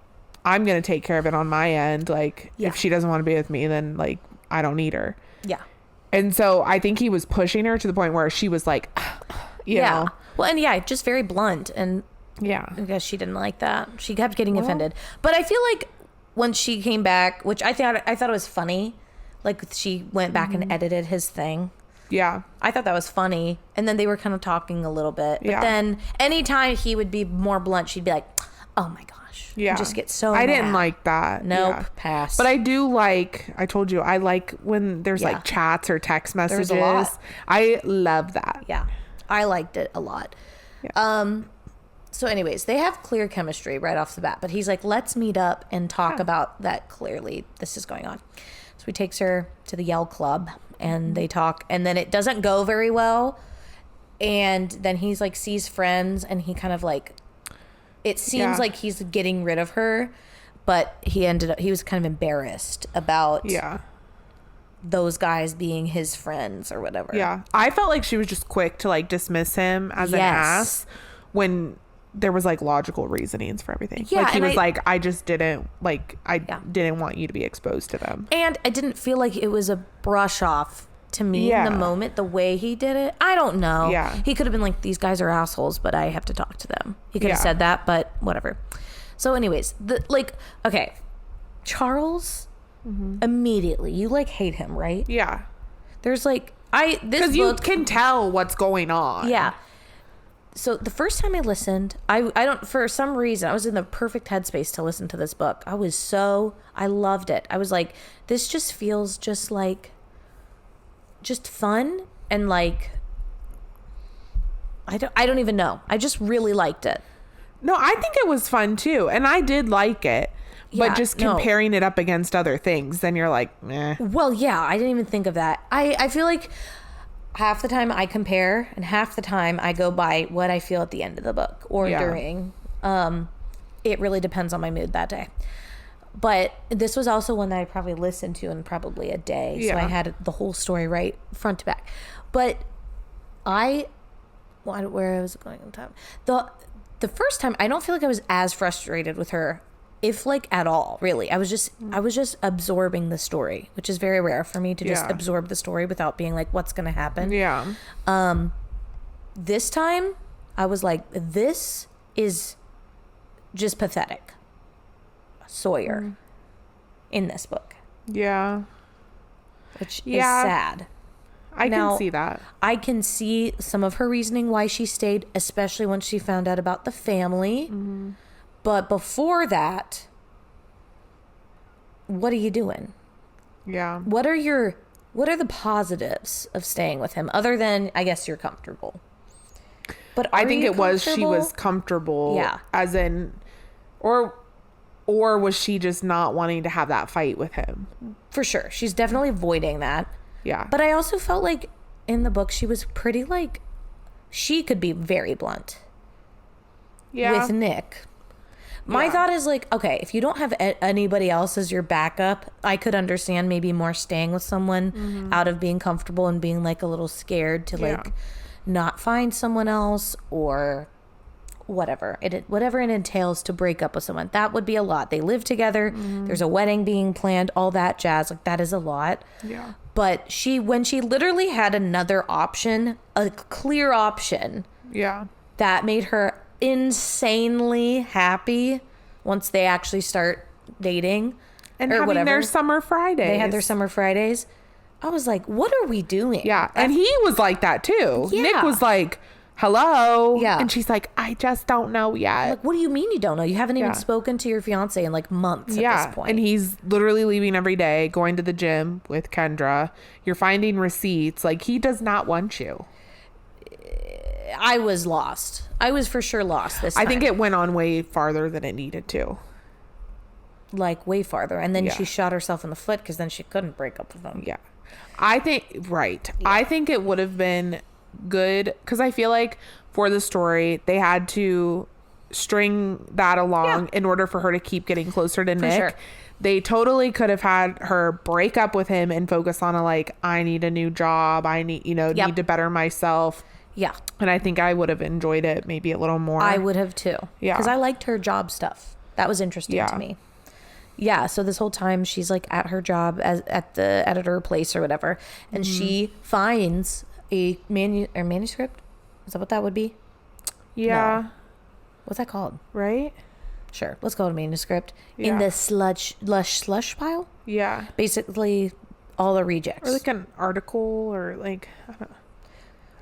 I'm going to take care of it on my end. Like, if she doesn't want to be with me, then, like, I don't need her. Yeah. And so I think he was pushing her to the point where she was like, you know. Well, and just very blunt. And Yeah. I guess she didn't like that. She kept getting offended. But I feel like when she came back, which I thought it was funny, like she went back and edited his thing. Yeah. I thought that was funny. And then they were kind of talking a little bit. But then anytime he would be more blunt, she'd be like, oh my gosh. Yeah. Just get so I mad. didn't like that. Nope. Pass. But I do like, I told you, I like when there's like chats or text messages. There's a lot. I love that. Yeah. I liked it a lot. Yeah. So anyways, they have clear chemistry right off the bat. But he's like, let's meet up and talk about that clearly. This is going on. So he takes her to the Yell Club and they talk. And then it doesn't go very well. And then he's like sees friends and he kind of like, it seems like he's getting rid of her. But he was kind of embarrassed about those guys being his friends or whatever. Yeah. I felt like she was just quick to like dismiss him as an ass when there was like logical reasonings for everything. Yeah, like he was like, I just didn't like, I didn't want you to be exposed to them. And I didn't feel like it was a brush off to me in the moment, the way he did it. I don't know. Yeah. He could have been like, these guys are assholes, but I have to talk to them. He could have said that, but whatever. So anyways, okay. Charles, immediately, you like hate him, right? Yeah. There's like, because you can tell what's going on. Yeah. So the first time I listened, I don't, for some reason, I was in the perfect headspace to listen to this book. I loved it. I was like, this just feels just fun. And like, I don't even know. I just really liked it. No, I think it was fun too. And I did like it. But just comparing it up against other things, then you're like, eh. Well, yeah, I didn't even think of that. I feel like half the time I compare and half the time I go by what I feel at the end of the book or during. It really depends on my mood that day. But this was also one that I probably listened to in probably a day. So I had the whole story right front to back. But where was it going on time? The first time, I don't feel like I was as frustrated with her, if like at all, really. I was just absorbing the story, which is very rare for me to just absorb the story without being like, what's going to happen? Yeah. This time, I was like, this is just pathetic. Sawyer in this book. Yeah. Which is sad. I can see that. I can see some of her reasoning why she stayed, especially when she found out about the family. Mm-hmm. But before that, what are you doing? Yeah. What are the positives of staying with him other than, I guess, you're comfortable? But I think it was she was comfortable. Yeah. As in, or was she just not wanting to have that fight with him? For sure. She's definitely avoiding that. Yeah. But I also felt like in the book she was pretty like, she could be very blunt. Yeah. With Nick. My thought is like, okay, if you don't have anybody else as your backup, I could understand maybe more staying with someone out of being comfortable and being like a little scared to like not find someone else or whatever it entails to break up with someone. That would be a lot. They live together. There's a wedding being planned, all that jazz. Like that is a lot. Yeah. But when she literally had another option, a clear option. Yeah. That made her insanely happy once they actually start dating and having their summer Fridays. They had their summer Fridays. I was like, what are we doing? Yeah. And he was like that too. Yeah. Nick was like, hello. Yeah. And she's like, I just don't know yet. Like, what do you mean you don't know? You haven't even spoken to your fiance in like months at this point. And he's literally leaving every day, going to the gym with Kendra. You're finding receipts. Like, he does not want you. I was lost. I was for sure lost this time. I think it went on way farther than it needed to. Like, way farther. And then she shot herself in the foot because then she couldn't break up with him. Yeah. I think, I think it would have been good because I feel like for the story, they had to string that along in order for her to keep getting closer to Nick. Sure. They totally could have had her break up with him and focus on I need a new job. I need, need to better myself. Yeah. And I think I would have enjoyed it maybe a little more. I would have too. Yeah. Because I liked her job stuff. That was interesting to me. Yeah, so this whole time she's like at her job at the editor place or whatever, and she finds a manuscript. Is that what that would be? Yeah. No. What's that called? Right? Sure, let's call it a manuscript in Yeah. the slush pile. Yeah. Basically, all the rejects. Or like an article or like, I don't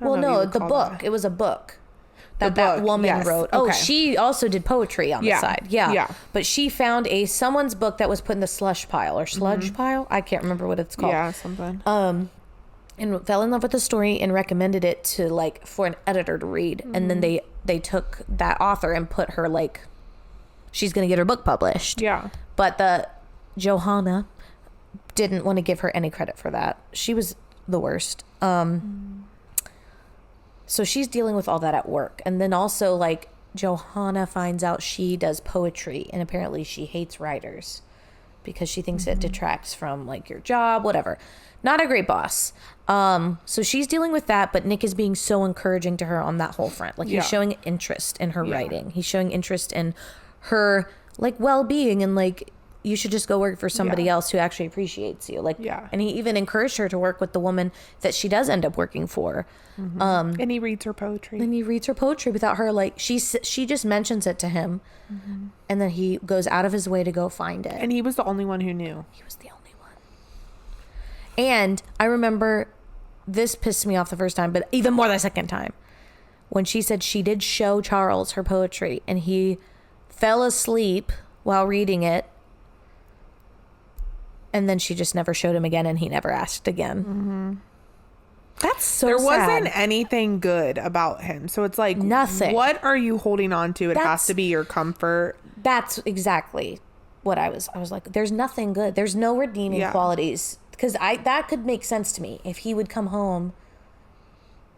Well, know what you no, would the call book. that. It was a book The that book, woman yes. wrote. Oh, Okay. she also did poetry on the Yeah. side. Yeah. Yeah. But she found someone's book that was put in the slush pile or sludge pile. I can't remember what it's called. Yeah, something. And fell in love with the story and recommended it to like for an editor to read. And then they took that author and put her like, she's going to get her book published. Yeah. But the Johanna didn't want to give her any credit for that. She was the worst. So she's dealing with all that at work. And then also like Johanna finds out she does poetry and apparently she hates writers because she thinks it detracts from like your job, whatever. Not a great boss. So she's dealing with that, but Nick is being so encouraging to her on that whole front. Like he's showing interest in her writing. He's showing interest in her like well-being and like you should just go work for somebody else who actually appreciates you. Like, and he even encouraged her to work with the woman that she does end up working for. And he reads her poetry. And he reads her poetry without her like she just mentions it to him, and then he goes out of his way to go find it. And he was the only one who knew. He was the only one. And I remember this pissed me off the first time, but even more the second time when she said she did show Charles her poetry and he fell asleep while reading it. And then she just never showed him again and he never asked again. That's so There sad. wasn't anything good about him. So it's like, Nothing. What are you holding on to? It has to be your comfort. That's exactly what I was like, there's nothing good. There's no redeeming qualities. Because that could make sense to me if he would come home.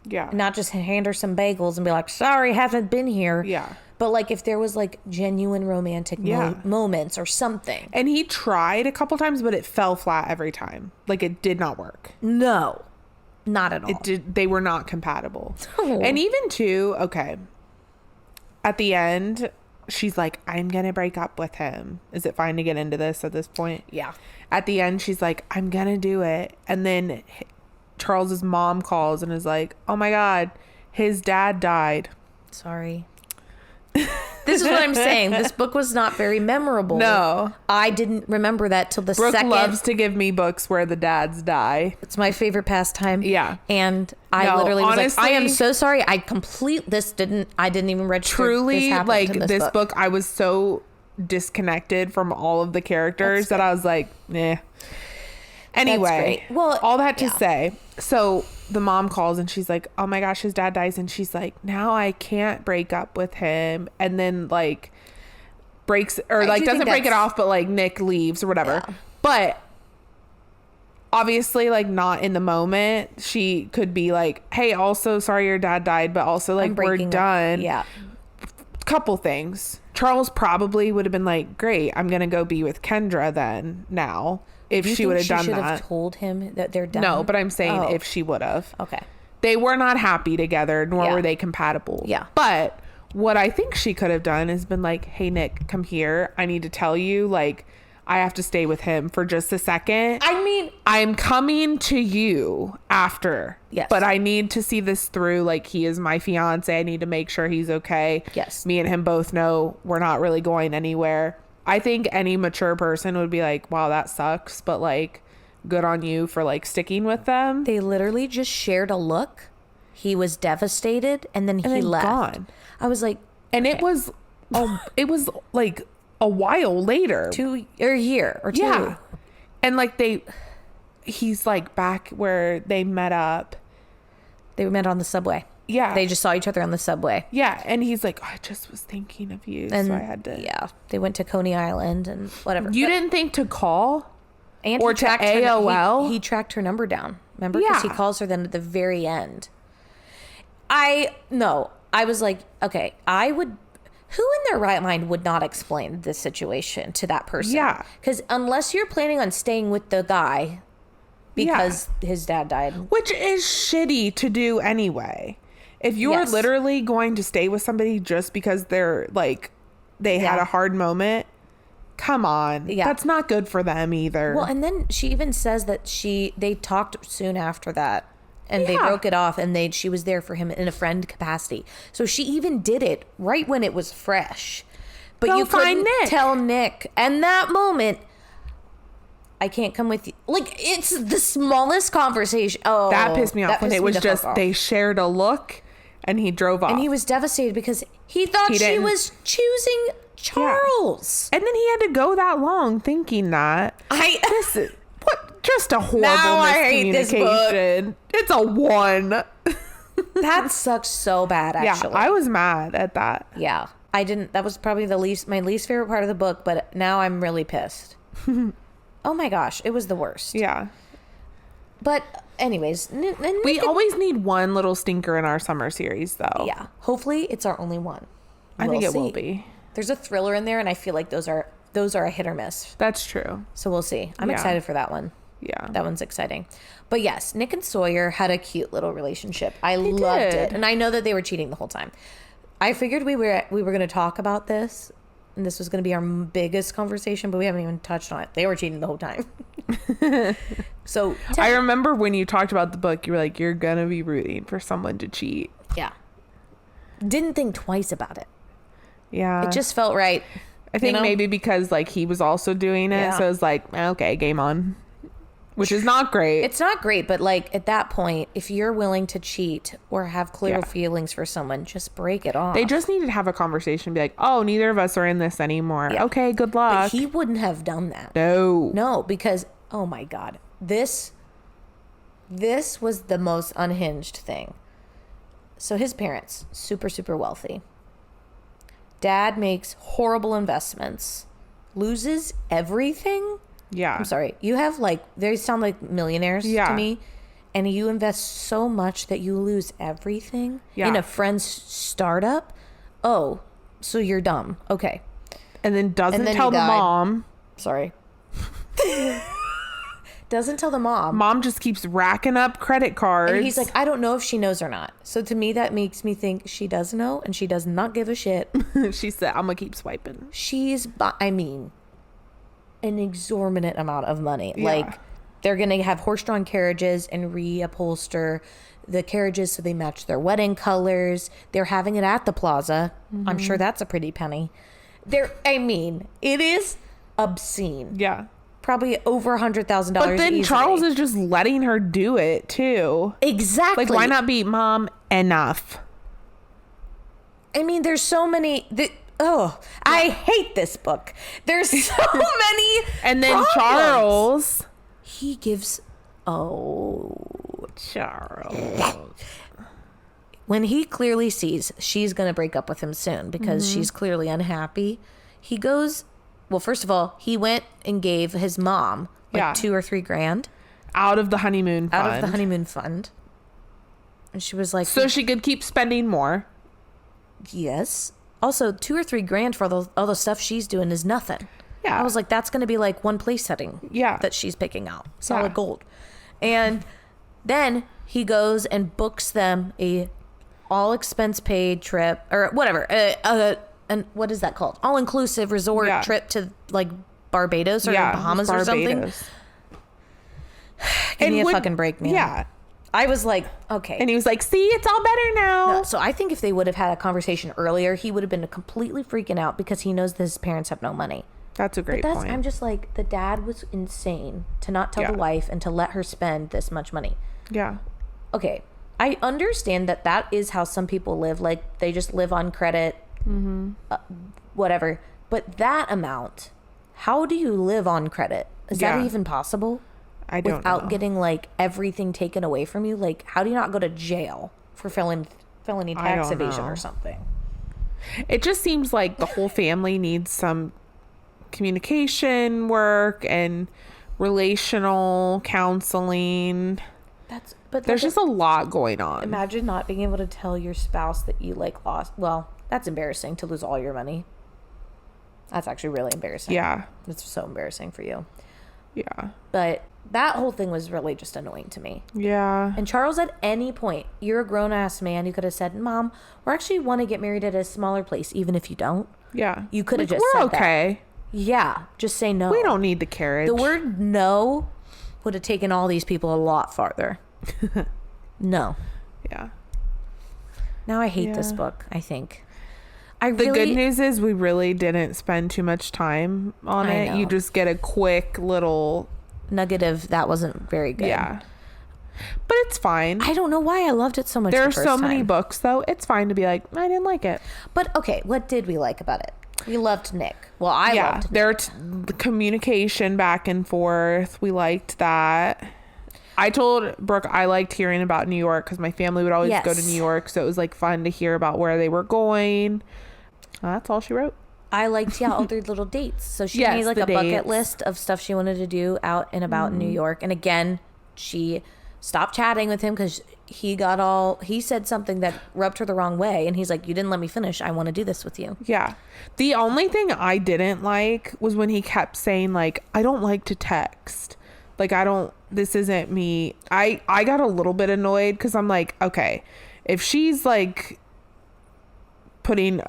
Yeah. Not just hand her some bagels and be like, sorry, haven't been here. Yeah. But like if there was like genuine romantic moments or something. And he tried a couple times, but it fell flat every time. Like it did not work. No, not at all. They were not compatible. No. And even too, okay. At the end, she's like, I'm going to break up with him. Is it fine to get into this at this point? Yeah. At the end, she's like, I'm going to do it. And then Charles's mom calls and is like, oh my God, his dad died. Sorry. This is what I'm saying. This book was not very memorable. No. I didn't remember that till the Brooke second. loves to give me books where the dads die. It's my favorite pastime. Yeah. And I literally was honestly, like, I am so sorry. I didn't even register. Truly, this like in this book, I was so disconnected from all of the characters that I was like, eh. Anyway, well, all that to say, so the mom calls and she's like, oh my gosh, his dad dies. And she's like, now I can't break up with him. And then like breaks or like doesn't break it off, but like Nick leaves or whatever. Yeah. But obviously like not in the moment. She could be like, hey, also sorry your dad died, but also like we're done. Yeah. Couple things. Charles probably would have been like, great, I'm gonna go be with Kendra then now. If she would have done that. She should have told him that they're done. No, but I'm saying if she would have. Okay. They were not happy together, nor were they compatible. Yeah. But what I think she could have done is been like, hey, Nick, come here. I need to tell you, like, I have to stay with him for just a second. I mean, I'm coming to you after. Yes. But I need to see this through. Like, he is my fiance. I need to make sure he's okay. Yes. Me and him both know we're not really going anywhere. I think any mature person would be like, wow, that sucks. But like, good on you for like sticking with them. They literally just shared a look. He was devastated and then he left. Gone. I was like, and it was like a while later. A year or two. Yeah. And like he's like back where they met up. They met on the subway. Yeah. They just saw each other on the subway. Yeah. And he's like, oh, I just was thinking of you. And so I had to. Yeah. They went to Coney Island and whatever. You didn't think to call? And or to AOL? He tracked her number down. Remember? Because he calls her then at the very end. I was like, okay, who in their right mind would not explain this situation to that person? Yeah. Because unless you're planning on staying with the guy because his dad died. Which is shitty to do anyway. If you're literally going to stay with somebody just because they're like, they had a hard moment, come on. Yeah. That's not good for them either. Well, and then she even says that they talked soon after that, and they Yeah. broke it off, and she was there for him in a friend capacity. So she even did it right when it was fresh. But Go you find couldn't Nick. tell Nick. And that moment, I can't come with you. Like, it's the smallest conversation. Oh, that pissed me off when pissed it me was the just fuck off. they shared a look and he drove off. And he was devastated because he thought He she didn't- was choosing Charles. And then he had to go that long thinking that. Just a horrible Now I hate this book. miscommunication. It's a 1. That sucked so bad, actually. Yeah, I was mad at that. Yeah. I didn't. That was probably my least favorite part of the book, but now I'm really pissed. Oh my gosh. It was the worst. Yeah. But anyways, We always need one little stinker in our summer series, though. yeah. Hopefully it's our only one. I think it We'll will see. be. There's a thriller in there, and I feel like those are a hit or miss. That's true. So we'll see. I'm Yeah. excited for that one. Yeah. That one's exciting. But yes, Nick and Sawyer had a cute little relationship. I loved did. it. And I know that they were cheating the whole time. I figured we were going to talk about this, and this was going to be our biggest conversation, but we haven't even touched on it. They were cheating the whole time. So I remember when you talked about the book, you were like, you're going to be rooting for someone to cheat. yeah. Didn't think twice about it. Yeah. It just felt right. I think you know? maybe because like he was also doing it. Yeah. So it was like, okay, game on. Which is not great. It's not great, but like at that point, if you're willing to cheat or have clear Yeah. feelings for someone, just break it off. They just needed to have a conversation, be like, oh, neither of us are in this anymore. Yeah. Okay, good But luck. he wouldn't have done that. No. Because oh my god, this was the most unhinged thing. So his parents, super wealthy. Dad makes horrible investments, loses everything. Yeah. I'm sorry. You have like, they sound like millionaires Yeah. to me. And you invest so much that you lose everything Yeah. in a friend's startup. Oh, so you're dumb. Okay. And then doesn't And then tell he the died. mom. Sorry. Doesn't tell the mom. Mom just keeps racking up credit cards. And he's like, I don't know if she knows or not. So to me, that makes me think she does know and she does not give a shit. She said, I'm going to keep swiping. an exorbitant amount of money. Yeah. Like, they're going to have horse-drawn carriages and reupholster the carriages so they match their wedding colors. They're having it at the plaza. Mm-hmm. I'm sure that's a pretty penny. It is obscene. Yeah. Probably over $100,000 But then easily. Charles is just letting her do it too. Exactly. Like, why not be mom enough? I mean, there's so many. I hate this book. There's so many. And then problems. Charles. He gives. Charles. When he clearly sees she's going to break up with him soon because Mm-hmm. she's clearly unhappy, he goes. Well, first of all, he went and gave his mom like Yeah. $2,000 or $3,000 Out of the honeymoon fund. out of the honeymoon fund. And she was like, So she could keep spending more. yes. Also, $2,000 or $3,000 for all the stuff she's doing is nothing. Yeah. I was like, that's going to be like one place setting Yeah. that she's picking out. Solid Yeah. gold. And then he goes and books them a all expense paid trip or whatever. And what is that called? All inclusive resort Yeah. trip to like Barbados or Yeah. Bahamas or something. Barbados. Give me a would- fucking break, man. Yeah. I was like, okay. And he was like, see, it's all better now. So I think if they would have had a conversation earlier, he would have been completely freaking out because he knows that his parents have no money. That's a great point. I'm just like, the dad was insane to not tell Yeah. the wife and to let her spend this much money. Yeah. Okay, I understand that is how some people live. Like, they just live on credit, whatever. But that amount, how do you live on credit? Is that Yeah. even possible? I don't Without know. getting, like, everything taken away from you? Like, how do you not go to jail for felony tax don't evasion know. or something? It just seems like the whole family needs some communication work and relational counseling. There's just a lot going on. Imagine not being able to tell your spouse that you like lost. Well, that's embarrassing to lose all your money. That's actually really embarrassing. Yeah. It's so embarrassing for you. Yeah. But that whole thing was really just annoying to me. Yeah. And Charles, at any point, you're a grown-ass man. You could have said, Mom, we actually want to get married at a smaller place, even if you don't. Yeah. You could have Like, just we're said that. okay. Yeah, just say no. We don't need the carriage. The word no would have taken all these people a lot farther. No. Yeah. Now I hate this book, I think. The good news is we really didn't spend too much time on I it. know. You just get a quick little nugget of that wasn't very good. Yeah. But it's fine. I don't know why I loved it so much. There are so many books, though. It's fine to be like, I didn't like it. But okay, what did we like about it? We loved Nick. Well, I loved Nick. Their the communication back and forth. We liked that. I told Brooke I liked hearing about New York because my family would always go to New York, so it was like fun to hear about where they were going. That's all she wrote. I liked all their little dates. So she made like a bucket list of stuff she wanted to do out and about in New York. And again, she stopped chatting with him because he said something that rubbed her the wrong way, and he's like, you didn't let me finish. I want to do this with you. Yeah. The only thing I didn't like was when he kept saying like, I don't like to text. Like, this isn't me. I got a little bit annoyed because I'm like, okay, if she's like putting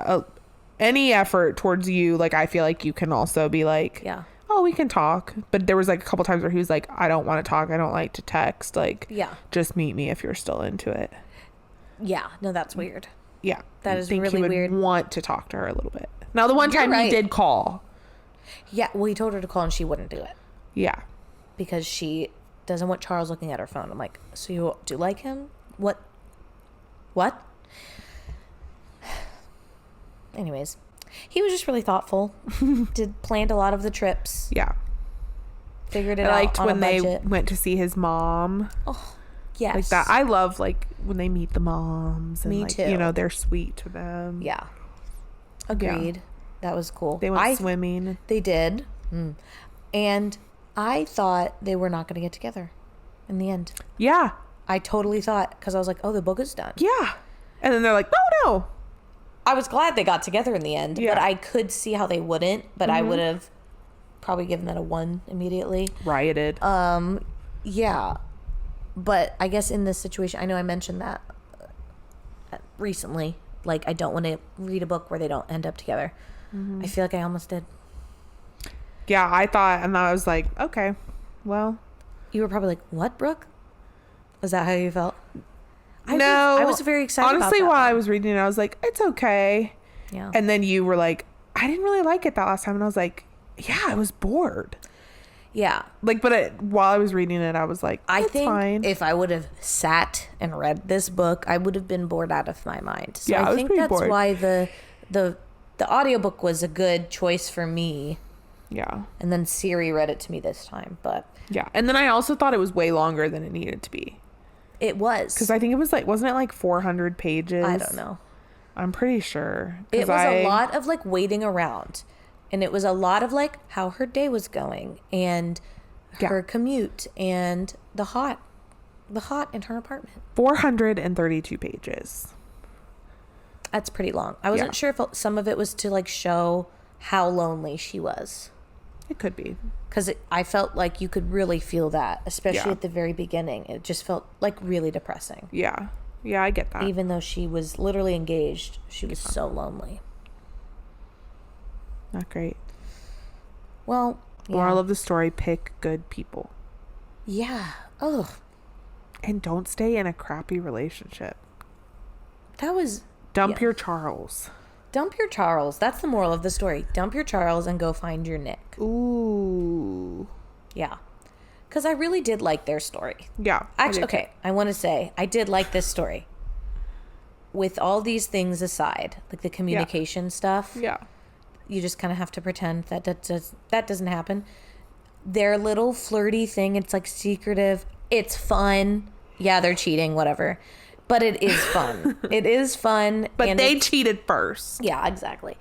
any effort towards you, like, I feel like you can also be like, yeah, oh, we can talk. But there was like a couple times where he was like, I don't want to talk. I don't like to text. Like, yeah, just meet me if you're still into it. Yeah. No, that's weird. Yeah. That is really really weird. Want to talk to her a little bit. Now, the one time he did call. Yeah. Well, he told her to call and she wouldn't do it. Yeah. Because she doesn't want Charles looking at her phone. I'm like, so you do like him? What? Anyways, he was just really thoughtful. Planned a lot of the trips. Yeah. Figured it I out. liked when they went to see his mom. Oh, yes. Like that. I love like when they meet the moms. And, Me like, too. You know, they're sweet to them. Yeah. Agreed. Yeah. That was cool. They went swimming. They did. And I thought they were not going to get together in the end. Yeah. I totally thought, because I was like, oh, the book is done. Yeah. And then they're like, no. I was glad they got together in the end, but I could see how they wouldn't, but I would have probably given that a 1 immediately. Rioted. Yeah. But I guess in this situation, I know I mentioned that recently. Like, I don't want to read a book where they don't end up together. I feel like I almost did. Yeah, I thought, and I was like, okay, well. You were probably like, what, Brooke? Was that how you felt? I was very excited honestly, about that. While I was reading it, I was like, it's okay. Yeah. And then you were like, I didn't really like it that last time. And I was like, yeah, I was bored. Yeah. Like, but while I was reading it, I was like, I think fine. If I would have sat and read this book, I would have been bored out of my mind. So yeah, I think that's bored. why the audiobook was a good choice for me. Yeah. And then Siri read it to me this time, but yeah. And then I also thought it was way longer than it needed to be. It was. Because I think it was like, wasn't it like 400 pages? I don't know. I'm pretty sure. It was a lot of like waiting around. And it was a lot of like how her day was going and her commute and the hot in her apartment. 432 pages. That's pretty long. I wasn't sure if some of it was to like show how lonely she was. It could be. Because I felt like you could really feel that, especially at the very beginning. It just felt like really depressing. Yeah. Yeah, I get that. Even though she was literally engaged, she was so lonely. Not great. Well, Moral of the story, pick good people. Yeah. Ugh. And don't stay in a crappy relationship. That was... Dump your Charles. Dump your Charles. That's the moral of the story. Dump your Charles and go find your Nick. Ooh. Yeah. Because I really did like their story. Yeah. Actually, okay. I want to say I did like this story. With all these things aside, like the communication stuff. Yeah. You just kind of have to pretend that doesn't happen. Their little flirty thing, it's like secretive. It's fun. Yeah, they're cheating, whatever. But it is fun. It is fun. But they cheated first. Yeah, exactly.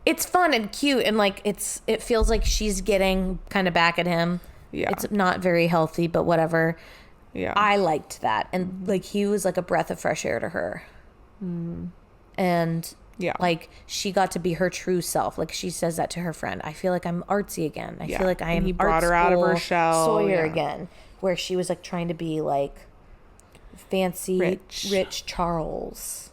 It's fun and cute, and like it feels like she's getting kind of back at him. Yeah. It's not very healthy, but whatever. Yeah. I liked that. And like he was like a breath of fresh air to her. And like she got to be her true self. Like she says that to her friend. I feel like I'm artsy again. I feel like I am. He brought her out of her shell. Sawyer again, where she was like trying to be like fancy rich Charles.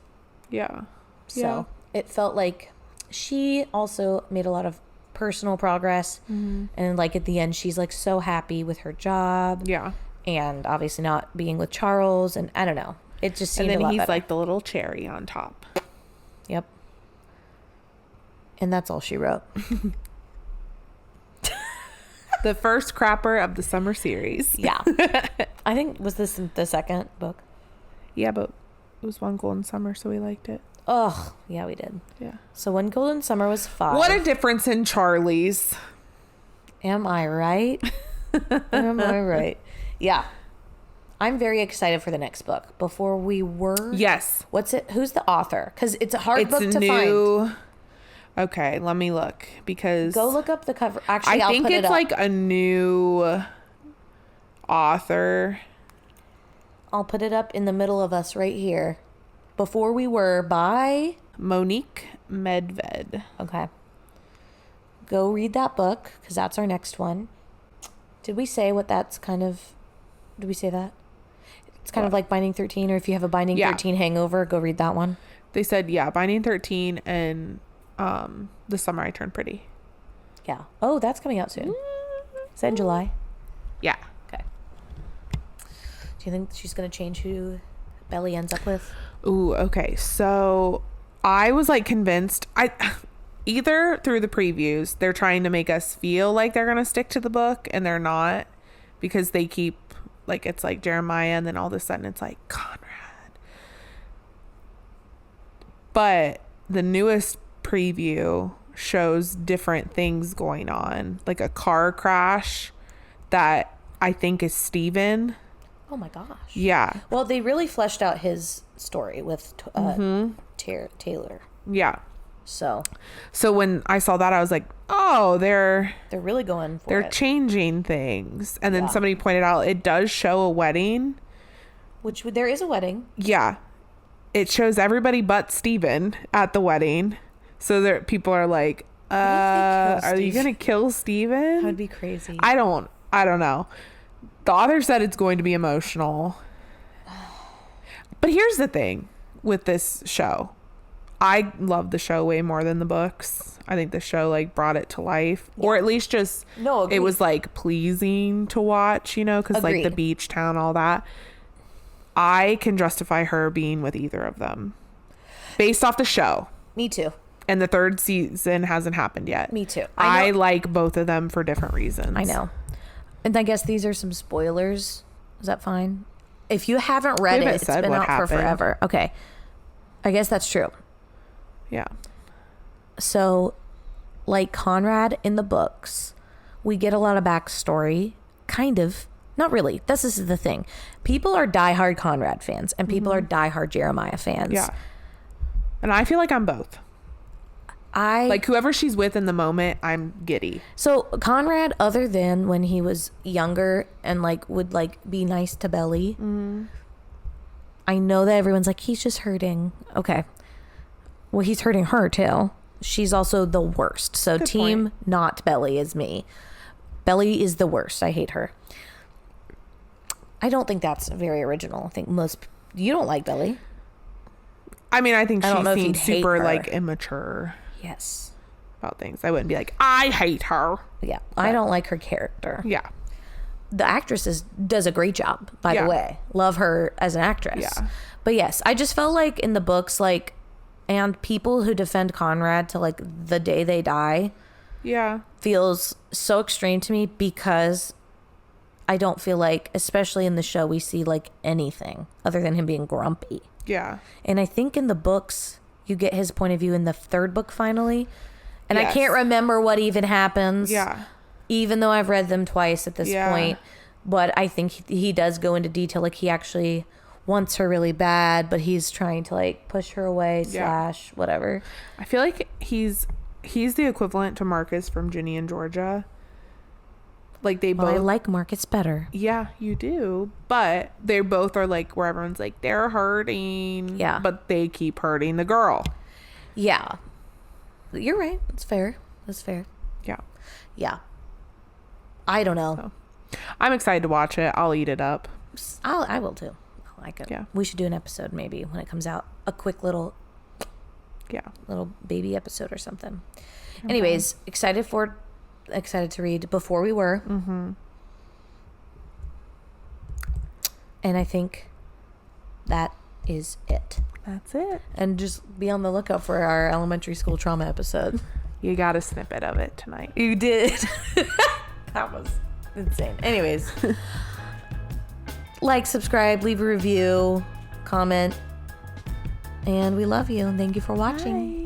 Yeah. So it felt like she also made a lot of personal progress. And like at the end, she's like so happy with her job. Yeah. And obviously not being with Charles. And I don't know. It just seemed And a lot then he's better. like the little cherry on top. Yep. And that's all she wrote. The first crapper of the summer series. Yeah. I think, was this the second book? Yeah, but it was One Golden Summer, so we liked it. Oh, yeah, we did. Yeah. So One Golden Summer was 5. What a difference in Charlie's. Am I right? Am I right? Yeah. I'm very excited for the next book. Before we were... Yes. What's it? Who's the author? Because it's a hard book to new... find. Okay, let me look because... Go look up the cover. Actually, I I'll think put it it's up. like a new author. I'll put it up in the middle of us right here. Before we were by... Monique Medved. Okay. Go read that book because that's our next one. Did we say what that's kind of... Did we say that? It's kind of like Binding 13, or if you have a Binding 13 hangover, go read that one. They said, yeah, Binding 13 and The Summer I Turned Pretty. Yeah. Oh, that's coming out soon. Is that in July? Yeah. Okay. Do you think she's going to change who Belly ends up with? Ooh, okay. So I was like convinced. Either through the previews, they're trying to make us feel like they're going to stick to the book and they're not, because they keep like, it's like Jeremiah and then all of a sudden it's like Conrad. But the newest preview shows different things going on, like a car crash that I think is Steven. Oh my gosh. Yeah. Well, they really fleshed out his story with Taylor. Yeah. So when I saw that, I was like, oh, they're really going for they're it. changing things. And then Yeah. somebody pointed out it does show a wedding. Which there is a wedding. Yeah. It shows everybody but Steven at the wedding. So there people are like, are you going to kill Steven? That would be crazy. I don't know. The author said it's going to be emotional. But here's the thing with this show. I love the show way more than the books. I think the show like brought it to life, or at least just it was like pleasing to watch, you know, because like the beach town, all that. I can justify her being with either of them based off the show. Me too. And the third season hasn't happened yet. Me too. I like both of them for different reasons. I know. And I guess these are some spoilers. Is that fine? If you haven't read it, it's been out for forever. Okay. I guess that's true. Yeah. So, like Conrad in the books, we get a lot of backstory. Kind of. Not really. This is the thing. People are diehard Conrad fans, and people are diehard Jeremiah fans. Yeah. And I feel like I'm both. Like whoever she's with in the moment, I'm giddy. So Conrad, other than when he was younger and like would like be nice to Belly, I know that everyone's like, he's just hurting. Okay. Well, he's hurting her too. She's also the worst. So Good team point. not Belly is me. Belly is the worst. I hate her. I don't think that's very original. I think you don't like Belly. I mean, I think I don't know if she you'd seems hate super her. like immature Yes. about things. I wouldn't be like, I hate her. Yeah. I don't like her character. Yeah. The actress does a great job, by the way. Love her as an actress. Yeah. But yes, I just felt like in the books, like, and people who defend Conrad to like the day they die, Yeah. feels so extreme to me, because I don't feel like, especially in the show, we see like anything other than him being grumpy. Yeah. And I think in the books, you get his point of view in the third book finally. And Yes. I can't remember what even happens. Yeah. Even though I've read them twice at this Yeah. point. But I think he does go into detail. Like he actually wants her really bad, but he's trying to like push her away / whatever. I feel like he's the equivalent to Marcus from Ginny and Georgia. Like they both. I like Marcus better. Yeah, you do. But they both are like where everyone's like, they're hurting. Yeah. But they keep hurting the girl. Yeah. You're right. That's fair. That's fair. Yeah. Yeah. I don't know. So, I'm excited to watch it. I'll eat it up. I will too. I like it. Yeah. We should do an episode maybe when it comes out. A quick little Yeah. little baby episode or something. Okay. Anyways, excited to read Before We Were. Mm-hmm. And I think that is it. That's it. And just be on the lookout for our elementary school trauma episode. You got a snippet of it tonight. You did. That was insane. Anyways, like, subscribe, leave a review, comment, and we love you. Thank you for watching. Bye.